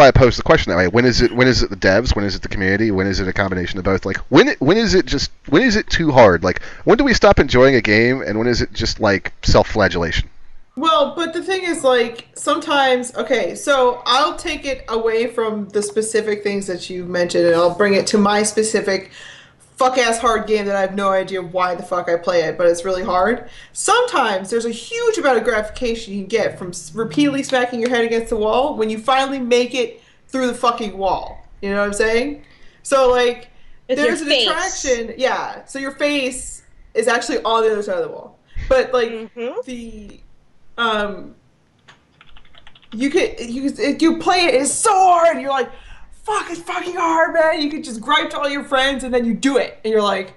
E: I posed the question that way. When is it the devs? When is it the community? When is it a combination of both? Like when is it too hard? Like when do we stop enjoying a game, and when is it just like self-flagellation?
B: Well, but the thing is, like, sometimes, okay, so I'll take it away from the specific things that you mentioned, and I'll bring it to my specific fuck-ass hard game that I have no idea why the fuck I play it, but it's really hard. Sometimes there's a huge amount of gratification you can get from repeatedly smacking your head against the wall when you finally make it through the fucking wall. You know what I'm saying? So, like,
C: With
B: there's
C: your
B: an
C: face.
B: attraction. Yeah, so your face is actually on the other side of the wall. But, like, you play it, it's so hard, and you're like, fuck, it's fucking hard, man. You could just gripe to all your friends, and then you do it, and you're like,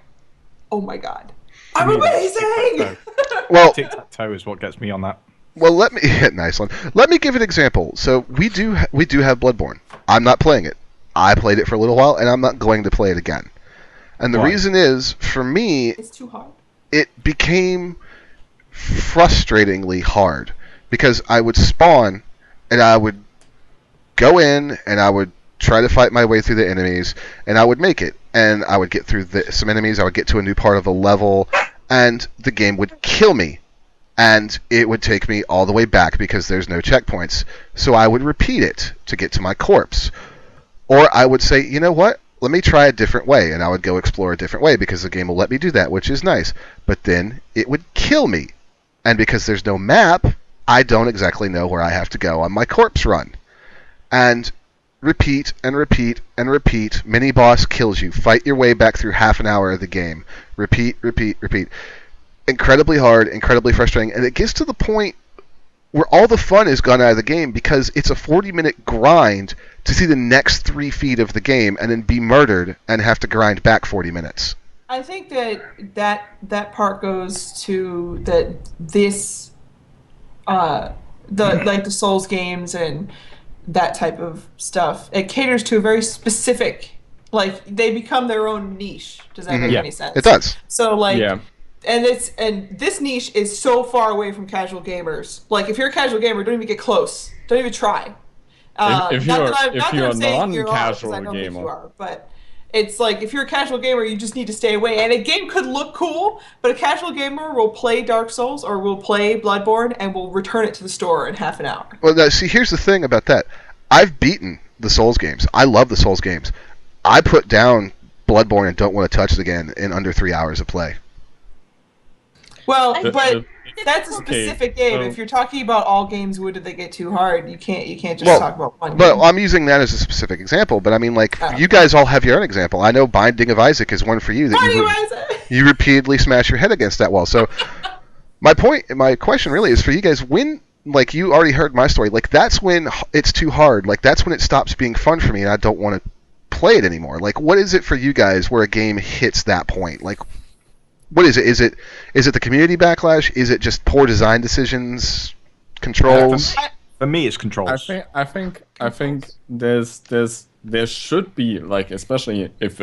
B: oh my god, I'm amazing!
E: Well,
A: Tic-tac-toe is what gets me on that.
E: Well, let me nice one. Let me give an example. So we do have Bloodborne. I'm not playing it. I played it for a little while, and I'm not going to play it again. And the
A: Why?
E: reason is, for me,
B: It's too hard.
E: it became frustratingly hard because I would spawn and I would go in and I would try to fight my way through the enemies and I would make it, and I would get through some enemies, I would get to a new part of the level, and the game would kill me, and it would take me all the way back because there's no checkpoints. So I would repeat it to get to my corpse, or I would say, you know what, let me try a different way, and I would go explore a different way because the game will let me do that, which is nice. But then it would kill me, and because there's no map, I don't exactly know where I have to go on my corpse run. And repeat and repeat and repeat. Mini boss kills you. Fight your way back through half an hour of the game. Repeat, repeat, repeat. Incredibly hard, incredibly frustrating, and it gets to the point where all the fun is gone out of the game because it's a 40-minute grind to see the next 3 feet of the game and then be murdered and have to grind back 40 minutes.
B: I think that part goes to the Souls games and that type of stuff. It caters to a very specific, like, they become their own niche. Does that make any sense?
E: It does.
B: So, like,
D: Yeah.
B: and this niche is so far away from casual gamers. Like, if you're a casual gamer, don't even get close. Don't even try.
D: If you're a
B: saying you're not, 'cause
D: non-casual
B: I don't think
D: gamer.
B: you are, but it's like, if you're a casual gamer, you just need to stay away. And a game could look cool, but a casual gamer will play Dark Souls or will play Bloodborne and will return it to the store in half an hour.
E: Well, now, see, here's the thing about that. I've beaten the Souls games. I love the Souls games. I put down Bloodborne and don't want to touch it again in under 3 hours of play.
B: Well,
C: I
B: but
C: think
B: that's a
D: okay,
B: specific game.
D: so-
B: If you're talking about all games, when did they get too hard? You can't just
E: Well,
B: talk about one
E: But
B: game.
E: I'm using that as a specific example. But I mean, like,
B: Oh.
E: you guys all have your own example. I know Binding of Isaac is one for you that
B: Binding
E: you,
B: of Isaac!
E: you repeatedly smash your head against that wall. So My question really is for you guys. When, like, you already heard my story, like, that's when it's too hard. Like, that's when it stops being fun for me, and I don't want to play it anymore. Like, what is it for you guys where a game hits that point? Like, what is it? Is it the community backlash? Is it just poor design decisions, controls?
A: For me, it's
D: I
A: controls.
D: think there should be, like, especially if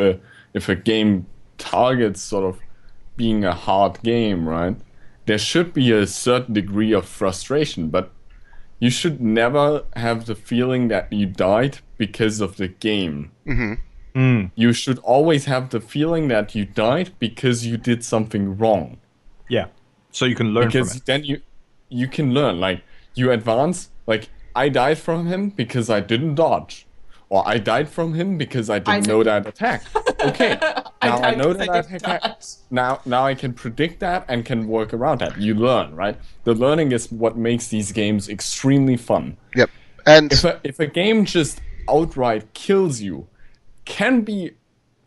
D: a game targets sort of being a hard game, right? There should be a certain degree of frustration, but you should never have the feeling that you died because of the game. You should always have the feeling that you died because you did something wrong.
A: Yeah, so you can learn from
D: Because
A: it.
D: then you can learn. Like, you advance. Like, I died from him because I didn't dodge. Or I died from him because I didn't know that attack. Okay, now I know that attack. Now I can predict that and can work around that. You learn, right? The learning is what makes these games extremely fun.
E: Yep. And
D: If a game just outright kills you, can be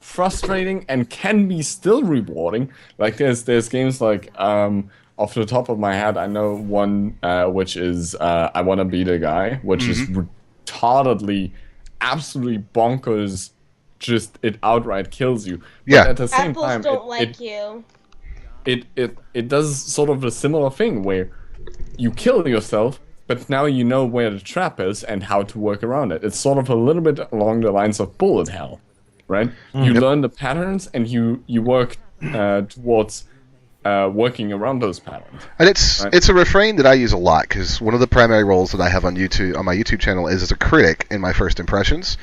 D: frustrating and can be still rewarding. Like, there's games like, off the top of my head, I know one which is I Wanna Be the Guy, which is retardedly, absolutely bonkers. Just, it outright kills you. But
E: Yeah.
D: at the same
C: Apples
D: time,
C: don't like you.
D: it does sort of a similar thing where you kill yourself, but now you know where the trap is and how to work around it. It's sort of a little bit along the lines of bullet hell, right? You learn the patterns and you work towards working around those patterns.
E: And it's a refrain that I use a lot because one of the primary roles that I have on my YouTube channel is as a critic in my first impressions.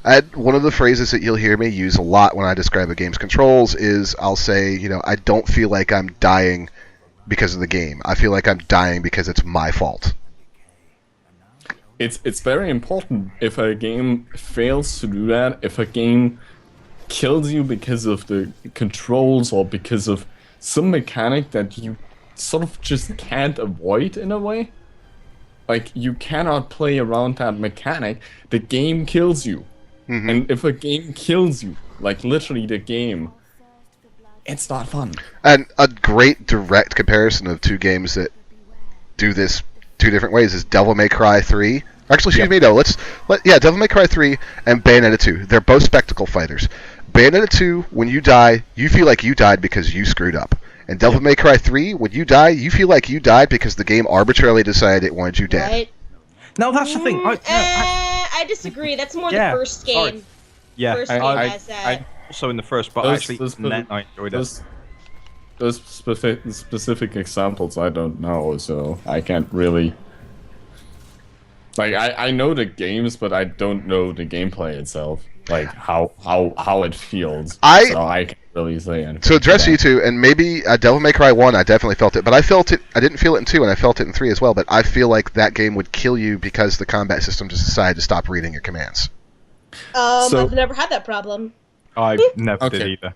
E: And one of the phrases that you'll hear me use a lot when I describe a game's controls is I'll say, I don't feel like I'm dying because of the game. I feel like I'm dying because it's my fault.
D: It's very important if a game fails to do that, if a game kills you because of the controls or because of some mechanic that you sort of just can't avoid in a way. Like, you cannot play around that mechanic. The game kills you. And if a game kills you, like literally the game, it's not fun.
E: And a great direct comparison of two games that do this two different ways is Devil May Cry 3. Actually, excuse me, no. Devil May Cry 3 and Bayonetta 2. They're both spectacle fighters. Bayonetta 2, when you die, you feel like you died because you screwed up. And Devil May Cry 3, when you die, you feel like you died because the game arbitrarily decided it wanted you dead.
C: Right?
A: No, that's the thing.
C: I disagree. That's more the first game.
A: Sorry. Yeah,
C: First game has that.
A: also in the first, but
D: Those-
A: actually,
D: those-
A: I enjoyed it.
D: Those specific examples I don't know, so I can't really. Like, I know the games, but I don't know the gameplay itself. Like, how it feels. So I can't really say anything.
E: To address you two, and maybe Devil May Cry 1, I definitely felt it, but I didn't feel it in 2, and I felt it in 3 as well, but I feel like that game would kill you because the combat system just decided to stop reading your commands.
D: So-
C: I've never had that problem.
A: I never did
D: Okay.
A: either.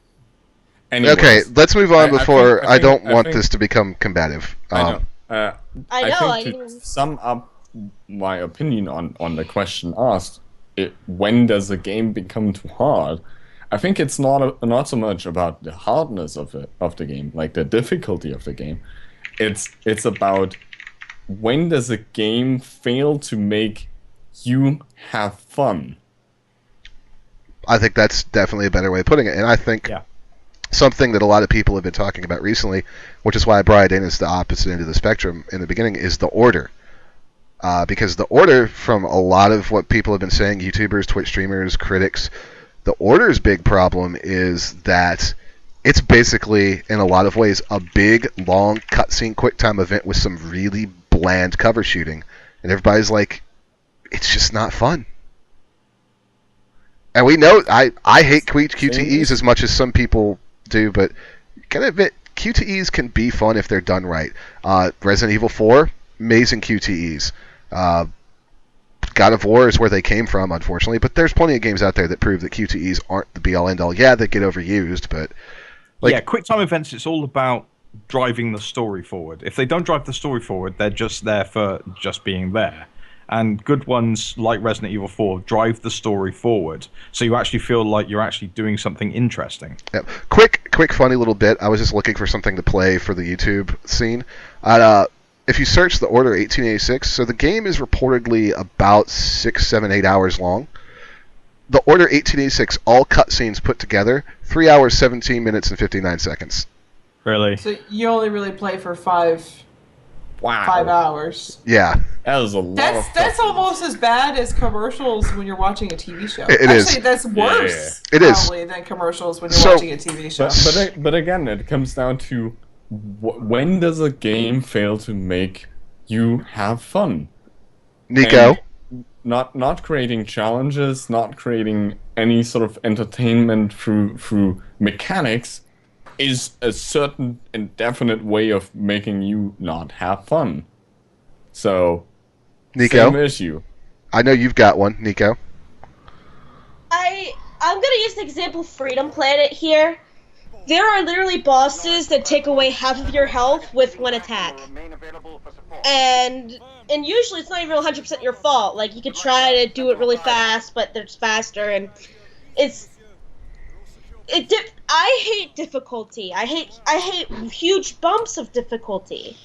D: Anyways,
E: Okay, let's move on before I don't want
D: think-
E: this to become combative.
D: I know.
C: I know, I
D: think to
C: didn't-
D: sum up my opinion on the question asked, when does a game become too hard? I think it's not so much about the hardness of the game, like the difficulty of the game. It's about when does a game fail to make you have fun.
E: I think that's definitely a better way of putting it, and I think something that a lot of people have been talking about recently, which is why I brought it in as the opposite end of the spectrum in the beginning, is the order. Because the order, from a lot of what people have been saying, YouTubers, Twitch streamers, critics, the order's big problem is that it's basically, in a lot of ways, a big, long cutscene QuickTime event with some really bland cover shooting. And everybody's like, it's just not fun. And we know, I hate QTEs as much as some people do, but you gotta admit, QTEs can be fun if they're done right. Resident Evil 4, amazing QTEs. God of War is where they came from, unfortunately, but there's plenty of games out there that prove that QTEs aren't the be-all, end-all. Yeah, they get overused, but...
A: quick time events, it's all about driving the story forward. If they don't drive the story forward, they're just there for just being there. and good ones like Resident Evil 4 drive the story forward, so you actually feel like you're actually doing something interesting.
E: Yep. Quick, funny little bit. I was just looking for something to play for the YouTube scene. If you search the Order 1886, so the game is reportedly about 6, 7, 8 hours long. The Order 1886, all cutscenes put together, 3 hours, 17 minutes, and 59 seconds.
A: Really?
B: So you only really play for 5
D: Wow.
B: hours.
E: Yeah.
D: That is a lot of
B: That's
D: stuff.
B: almost as bad as commercials when you're watching a TV show.
E: It is.
B: Actually, that's worse.
E: Yeah. It is.
B: Probably than commercials when you're
E: So-
B: watching a TV show.
D: But again, it comes down to when does a game fail to make you have fun?
E: Nico?
D: And not creating challenges, not creating any sort of entertainment through mechanics is a certain indefinite way of making you not have fun. So,
E: Nico?
D: same issue.
E: I know you've got one, Nico.
C: I'm gonna use the example Freedom Planet here. There are literally bosses that take away half of your health with one attack. And usually it's not even 100% your fault. Like, you could try to do it really fast, but it's faster, and I hate difficulty. I hate huge bumps of difficulty.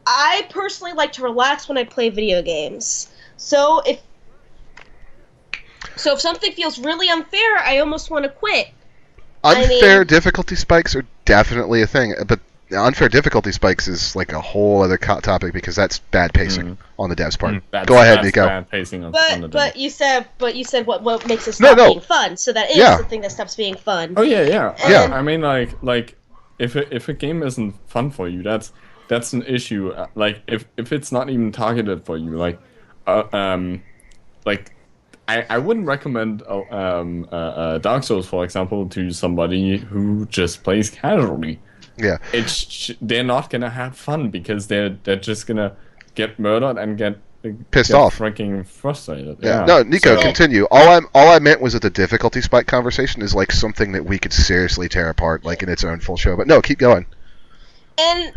C: I personally like to relax when I play video games. So if something feels really unfair, I almost want to quit.
E: Unfair difficulty spikes are definitely a thing, but unfair difficulty spikes is like a whole other topic because that's bad pacing on the devs' part. Go ahead,
D: that's
E: Nico.
D: Bad pacing on the
C: But you said what makes it
E: No,
C: stop
E: no.
C: being fun. So that is
E: Yeah.
C: the thing that stops being fun.
D: Oh yeah.
E: Yeah.
D: I mean, like if a game isn't fun for you, that's an issue. Like if it's not even targeted for you, like I wouldn't recommend Dark Souls, for example, to somebody who just plays casually.
E: Yeah.
D: They're not gonna have fun because they're just gonna get murdered and get
E: Pissed off.
D: freaking frustrated.
E: Yeah.
D: Yeah.
E: No, Nico,
D: So-
E: continue. All I meant was that the difficulty spike conversation is like something that we could seriously tear apart, like in its own full show. But no, keep going.
C: And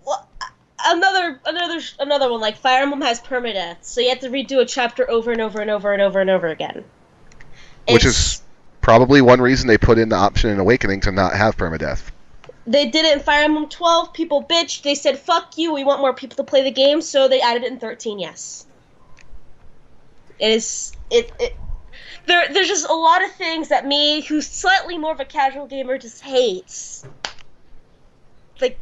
C: well, another one, like Fire Emblem has permadeath, so you have to redo a chapter over and over and over and over and over again.
E: Which
C: It's-
E: is probably one reason they put in the option in Awakening to not have permadeath.
C: They did it in Fire Emblem 12. People bitched. They said, "Fuck you. We want more people to play the game." So they added it in 13. Yes. There's just a lot of things that me, who's slightly more of a casual gamer, just hates. Like,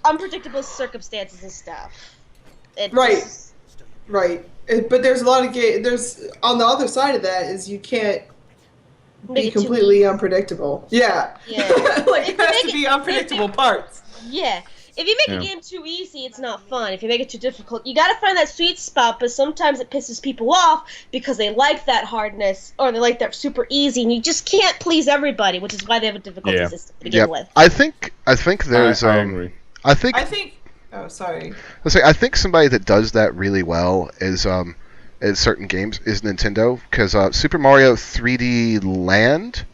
C: unpredictable circumstances and stuff. It
B: Right.
C: just-
B: Right. But there's a lot of there's on the other side of that is you can't
C: Make
B: be
C: it too
B: completely
C: easy.
B: unpredictable. Yeah.
C: Yeah.
B: Like
C: If
B: there
C: you
B: has
C: make
B: to
C: it-
B: be unpredictable parts.
C: Yeah. If you make a game too easy, it's not fun. If you make it too difficult, you gotta find that sweet spot, but sometimes it pisses people off because they like that hardness, or they like that super easy, and you just can't please everybody, which is why they have a difficulty
D: Yeah.
C: system to begin
E: Yep.
C: with.
E: I think there's
D: I agree.
E: I think
B: I think. Oh, sorry.
E: let's say I think somebody that does that really well is in certain games is Nintendo, because Super Mario 3D Land,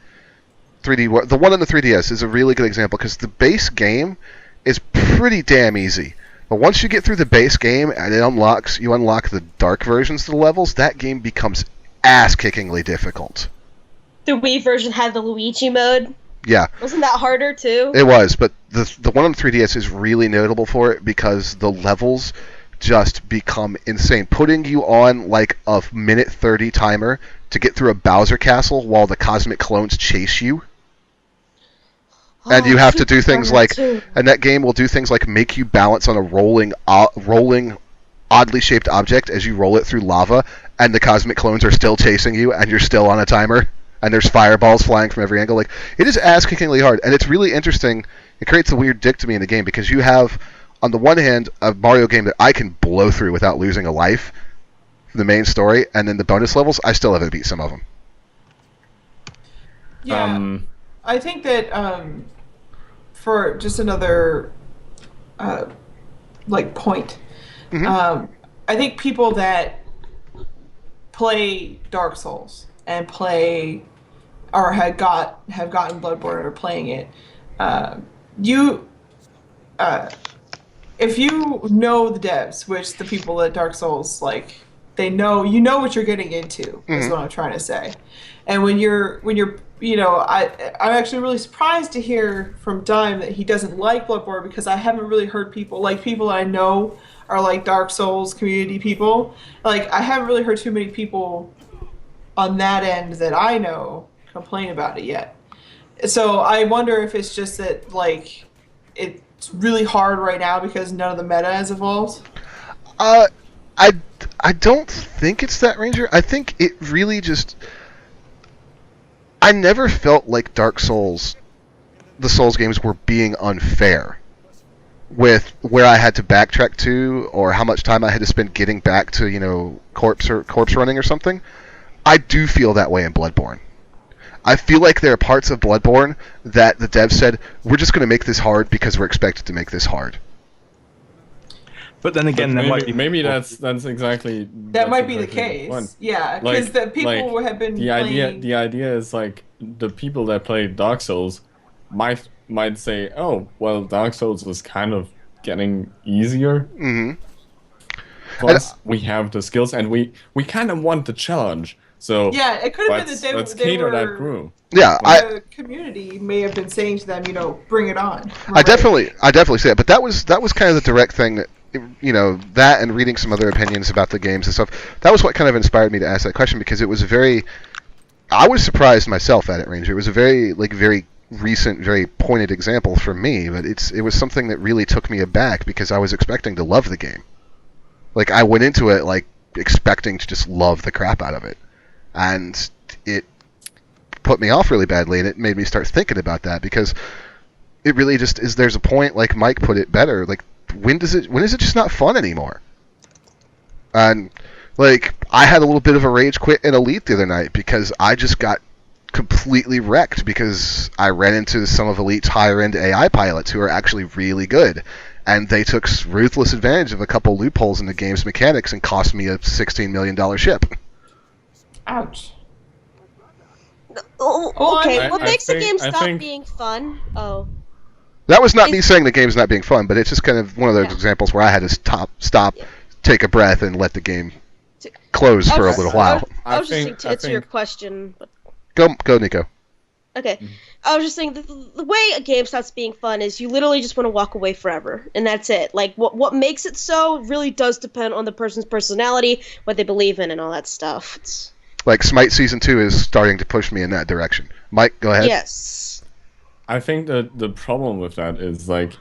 E: the one on the 3DS is a really good example because the base game is pretty damn easy. But once you get through the base game and you unlock the dark versions of the levels, that game becomes ass-kickingly difficult.
C: The Wii version had the Luigi mode.
E: Yeah,
C: Wasn't that harder too?
E: it was, but the one on the 3DS is really notable for it because the levels just become insane. Putting you on like a minute 30 timer to get through a Bowser castle while the cosmic clones chase you. And you have to do things like, and that game will do things like make you balance on a rolling, oddly shaped object as you roll it through lava, and the cosmic clones are still chasing you, and you're still on a timer, and there's fireballs flying from every angle. Like, it is ass-kickingly hard, and it's really interesting. It creates a weird dichotomy in the game because you have, on the one hand, a Mario game that I can blow through without losing a life, the main story, and then the bonus levels, I still haven't beat some of them.
B: Yeah. I think that for just another point, I think people that play Dark Souls and play or have gotten Bloodborne or playing it, if you know the devs, which the people at Dark Souls, like, they know, you know what you're getting into, is what I'm trying to say. And when you're I'm actually really surprised to hear from Dime that he doesn't like Bloodborne, because I haven't really heard people I know are like Dark Souls community people. Like, I haven't really heard too many people on that end that I know complain about it yet. So I wonder if it's just that, like, it's really hard right now because none of the meta has evolved.
E: I I don't think it's that, Ranger. I think it really just... I never felt like Dark Souls, the Souls games, were being unfair with where I had to backtrack to, or how much time I had to spend getting back to, you know, corpse running or something. I do feel that way in Bloodborne. I feel like there are parts of Bloodborne that the devs said, we're just going to make this hard because we're expected to make this hard.
A: But then again,
D: maybe that's exactly...
B: That might be the case. Yeah, because the people have been playing...
D: The idea is, like, the people that play Dark Souls might say, oh, well, Dark Souls was kind of getting easier.
E: Mm-hmm.
D: Plus, we have the skills, and we kind of want the challenge. So
B: yeah, it could have been that
D: let's cater that crew.
E: Yeah,
B: the community may have been saying to them, you know, bring it on.
E: Right? I definitely say it, but that was kind of the direct thing that, you know, that and reading some other opinions about the games and stuff. That was what kind of inspired me to ask that question, because it was I was surprised myself at it, Ranger. It was a very recent, very pointed example for me, but it was something that really took me aback because I was expecting to love the game. Like, I went into it like expecting to just love the crap out of it. And it put me off really badly, and it made me start thinking about that, because it really just is. There's a point, like Mike put it better, like when is it just not fun anymore? And like, I had a little bit of a rage quit in Elite the other night because I just got completely wrecked because I ran into some of Elite's higher end AI pilots who are actually really good, and they took ruthless advantage of a couple loopholes in the game's mechanics and cost me a $16 million ship.
B: Ouch.
C: Oh, okay, what makes the game stop being fun? Oh.
E: That was not me saying the game's not being fun, but it's just kind of one of those examples where I had to stop, take a breath, and let the game close for a little while.
C: I was just saying to answer your question.
E: But... Go, Nico.
C: Okay. I was just saying, the way a game stops being fun is you literally just want to walk away forever, and that's it. Like, what makes it so really does depend on the person's personality, what they believe in, and all that stuff. It's...
E: Like, Smite Season 2 is starting to push me in that direction. Mike, go ahead.
C: Yes.
D: I think that the problem with that is, like,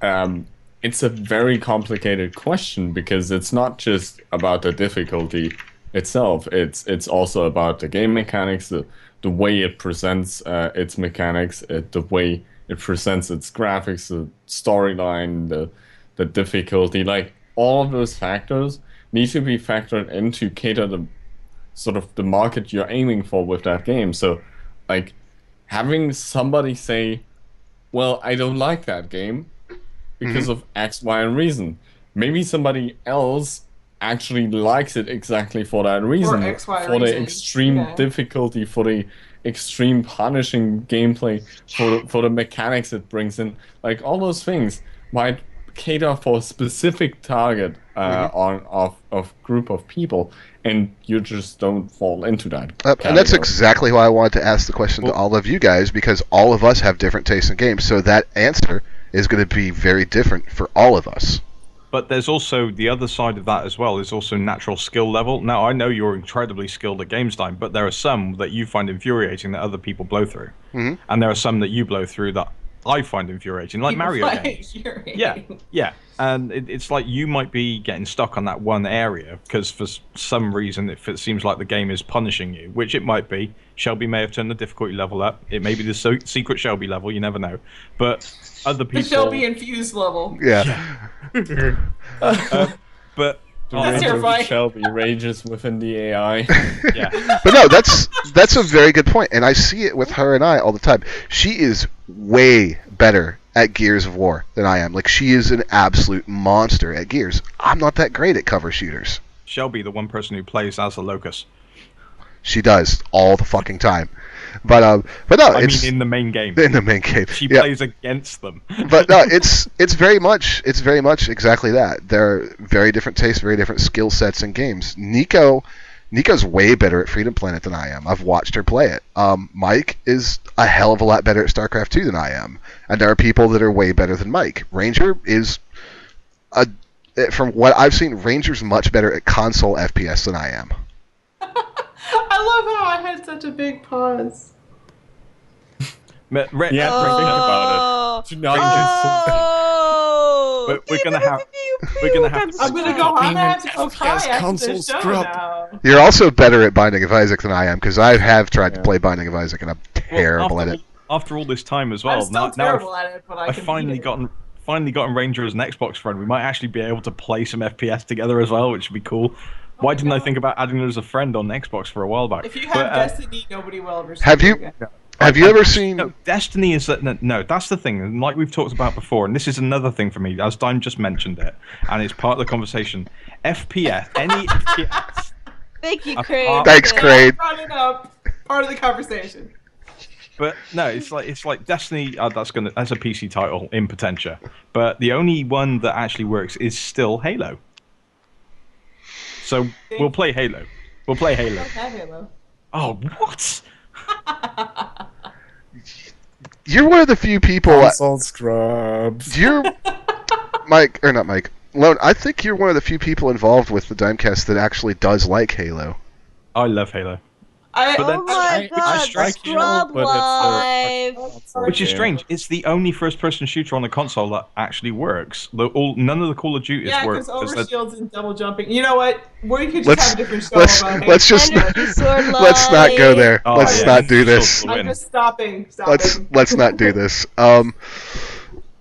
D: it's a very complicated question, because it's not just about the difficulty itself. It's also about the game mechanics, the way it presents its mechanics, the way it presents its graphics, the storyline, the difficulty. Like, all of those factors need to be factored in to cater the sort of the market you're aiming for with that game. So, like, having somebody say, well, I don't like that game because of X, Y, and reason. Maybe somebody else actually likes it exactly for that reason.
B: Or X, Y,
D: for the
B: reason.
D: extreme difficulty, for the extreme punishing gameplay, for the mechanics it brings in. Like, all those things might cater for a specific target of group of people, and you just don't fall into that.
E: And that's exactly why I wanted to ask the question to all of you guys, because all of us have different tastes in games, so that answer is going to be very different for all of us.
A: But there's also the other side of that as well. There's also natural skill level. Now, I know you're incredibly skilled at games time, but there are some that you find infuriating that other people blow through. Mm-hmm. And there are some that you blow through that I find infuriating, like Mario games. Yeah. And it's like you might be getting stuck on that one area because for some reason it seems like the game is punishing you, which it might be. Shelby may have turned the difficulty level up. It may be the secret Shelby level, you never know. But other people...
B: The Shelby infused level.
E: Yeah.
A: But...
B: That's terrifying.
D: Shelby rages within the AI.
A: Yeah.
E: But no, that's a very good point, and I see it with her and I all the time. She is way better at Gears of War than I am. Like, she is an absolute monster at Gears. I'm not that great at cover shooters.
A: Shelby, the one person who plays as a Locust.
E: She does all the fucking time. But no,
A: I
E: it's
A: mean, in the main game.
E: in the main game.
A: She
E: Yeah.
A: plays against them.
E: But no, it's very much exactly that. They're very different tastes, very different skill sets in games. Nico's way better at Freedom Planet than I am. I've watched her play it. Mike is a hell of a lot better at StarCraft 2 than I am, and there are people that are way better than Mike. Ranger is from what I've seen, Ranger's much better at console FPS than I am.
B: I love how I had such a big pause.
A: But,
D: Think about it. Do not
A: we're gonna have to.
B: I'm gonna have to go cry after
D: console
B: this show
D: scrub.
B: now.
E: You're also better at Binding of Isaac than I am, because I have tried to play Binding of Isaac, and I'm terrible at it.
A: After all this time as
B: I'm
A: well,
B: still
A: now
B: terrible at it, but I
A: I've
B: can
A: finally
B: beat it.
A: gotten Ranger as an Xbox friend. We might actually be able to play some FPS together as well, which would be cool. Why didn't I think about adding her as a friend on Xbox for a while back?
B: If you have Destiny, nobody will ever see
E: Have you-
B: again.
E: Have you ever seen?
A: No, Destiny is that no, that's the thing. And like we've talked about before, and this is another thing for me, as Dime just mentioned it, and it's part of the conversation. FPS, any FPS.
C: Thank you,
A: Apart-
C: Craig.
E: Thanks, Craig.
B: Brought it up. Part of the conversation.
A: But no, it's like Destiny. That's a PC title in Potentia, but the only one that actually works is still Halo. So we'll play Halo. We'll play Halo.
B: I don't have Halo.
A: Oh, what?
E: You're one of the few people.
D: Console scrubs.
E: You're Mike, or not Mike. Lone. I think you're one of the few people involved with the Dimecast that actually does like Halo.
A: I love Halo.
B: But
C: Oh my god,
D: strike you,
C: Scrub
D: but
C: Live!
A: Which is strange. It's the only first-person shooter on the console that actually works. None of the Call of Duties
B: yeah,
A: work.
B: because overshields and double jumping. You know what? We could just
E: Let's
B: have a different show
E: let's
B: about
E: let's just
C: Energy Sword
E: let's not go
C: Live.
E: there.
A: Oh,
E: Let's
A: yeah.
E: not do this.
A: Still
B: I'm
A: win.
B: just stopping.
E: Let's not do this.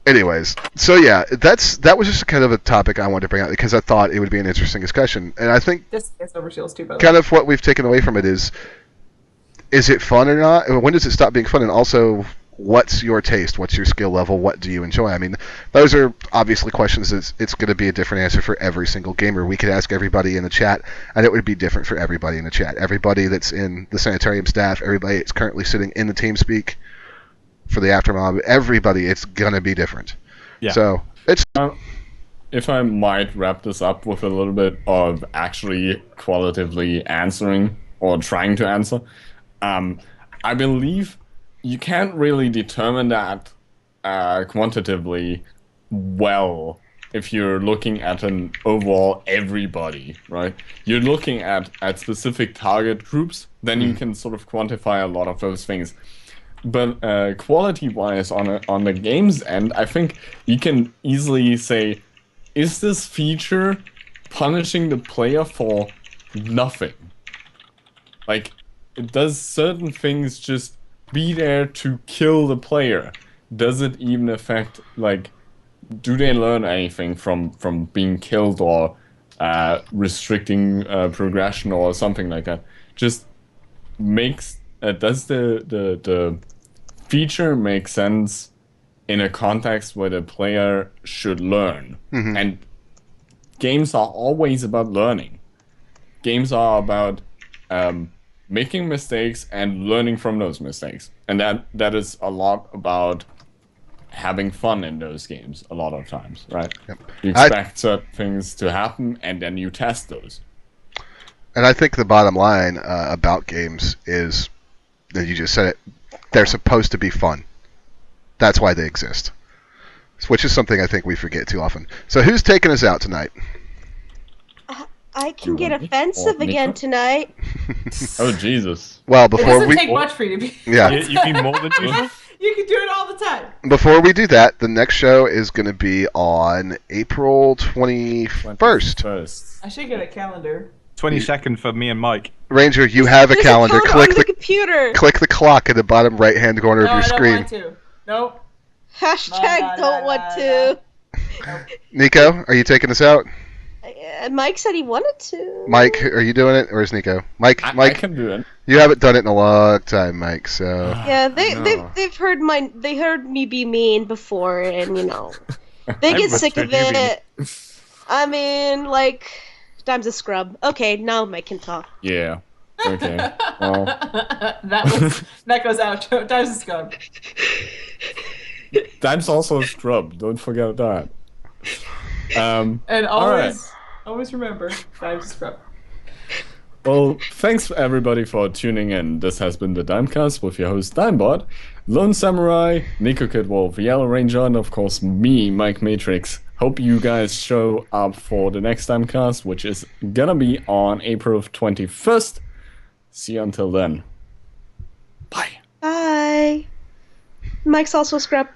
E: Anyways, so yeah, that was just kind of a topic I wanted to bring out because I thought it would be an interesting discussion, and I think
B: This is overshields too, by the way.
E: kind of what we've taken away from it is it fun or not? When does it stop being fun? And also, what's your taste? What's your skill level? What do you enjoy? I mean, those are obviously questions that it's going to be a different answer for every single gamer. We could ask everybody in the chat, and it would be different for everybody in the chat. Everybody that's in the sanitarium staff, everybody that's currently sitting in the TeamSpeak for the Aftermob, everybody, it's going to be different.
A: Yeah.
E: So, it's...
D: If I might wrap this up with a little bit of actually qualitatively answering or trying to answer, I believe you can't really determine that quantitatively well if you're looking at an overall everybody, right? You're looking at specific target groups, then you can sort of quantify a lot of those things. But quality-wise, on the game's end, I think you can easily say, is this feature punishing the player for nothing? Like, does certain things just be there to kill the player? Does it even affect, like, do they learn anything from being killed or restricting progression or something like that? Just makes does the feature make sense in a context where the player should learn?
E: Mhm.
D: And games are always about learning. Games are about making mistakes and learning from those mistakes, and that is a lot about having fun in those games a lot of times, right?
E: Yep.
D: You expect certain things to happen and then you test those.
E: And I think the bottom line about games is that you just said it, they're supposed to be fun. That's why they exist. Which is something I think we forget too often. So who's taking us out tonight?
C: I can get
D: want me?
C: offensive
D: Or me?
C: again tonight.
D: Oh Jesus!
E: Well,
B: It
E: before
B: doesn't
E: we
B: take much for you to be.
E: yeah,
A: You mean more than usual?
B: You can do it all the time.
E: before we do that, the next show is going to be on April 21st.
D: First.
B: I should get a calendar.
A: 22nd for me and Mike.
E: Ranger, you have a
C: There's
E: calendar.
C: code
E: Click
C: on the
E: the
C: computer.
E: click the clock in the bottom right-hand corner
B: No,
E: of your
B: I don't
E: screen.
B: want to. Nope.
C: Hashtag don't want to.
E: Nico, are you taking us out?
C: Mike said he wanted to.
E: Mike, are you doing it, or is Nico? Mike,
D: I
E: Mike,
D: can do it.
E: you haven't done it in a long time, Mike. So
C: Yeah,
D: No.
C: they've heard they heard me be mean before, and they get sick of it. I mean, like, Dime's a scrub. Okay, now Mike can talk.
D: Yeah. Okay. Well,
F: that goes out. Time's a scrub.
D: that's also a scrub. Don't forget that.
F: And
D: all right.
F: always remember, time's a scrub.
D: Well, thanks everybody for tuning in. This has been the Dimecast with your host Dimebot, Lone Samurai, Nico Kidwolf, Yellow Ranger, and of course me, Mike Matrix. Hope you guys show up for the next Dimecast, which is gonna be on April 21st. See you until then. Bye.
C: Bye. Mike's also scrub.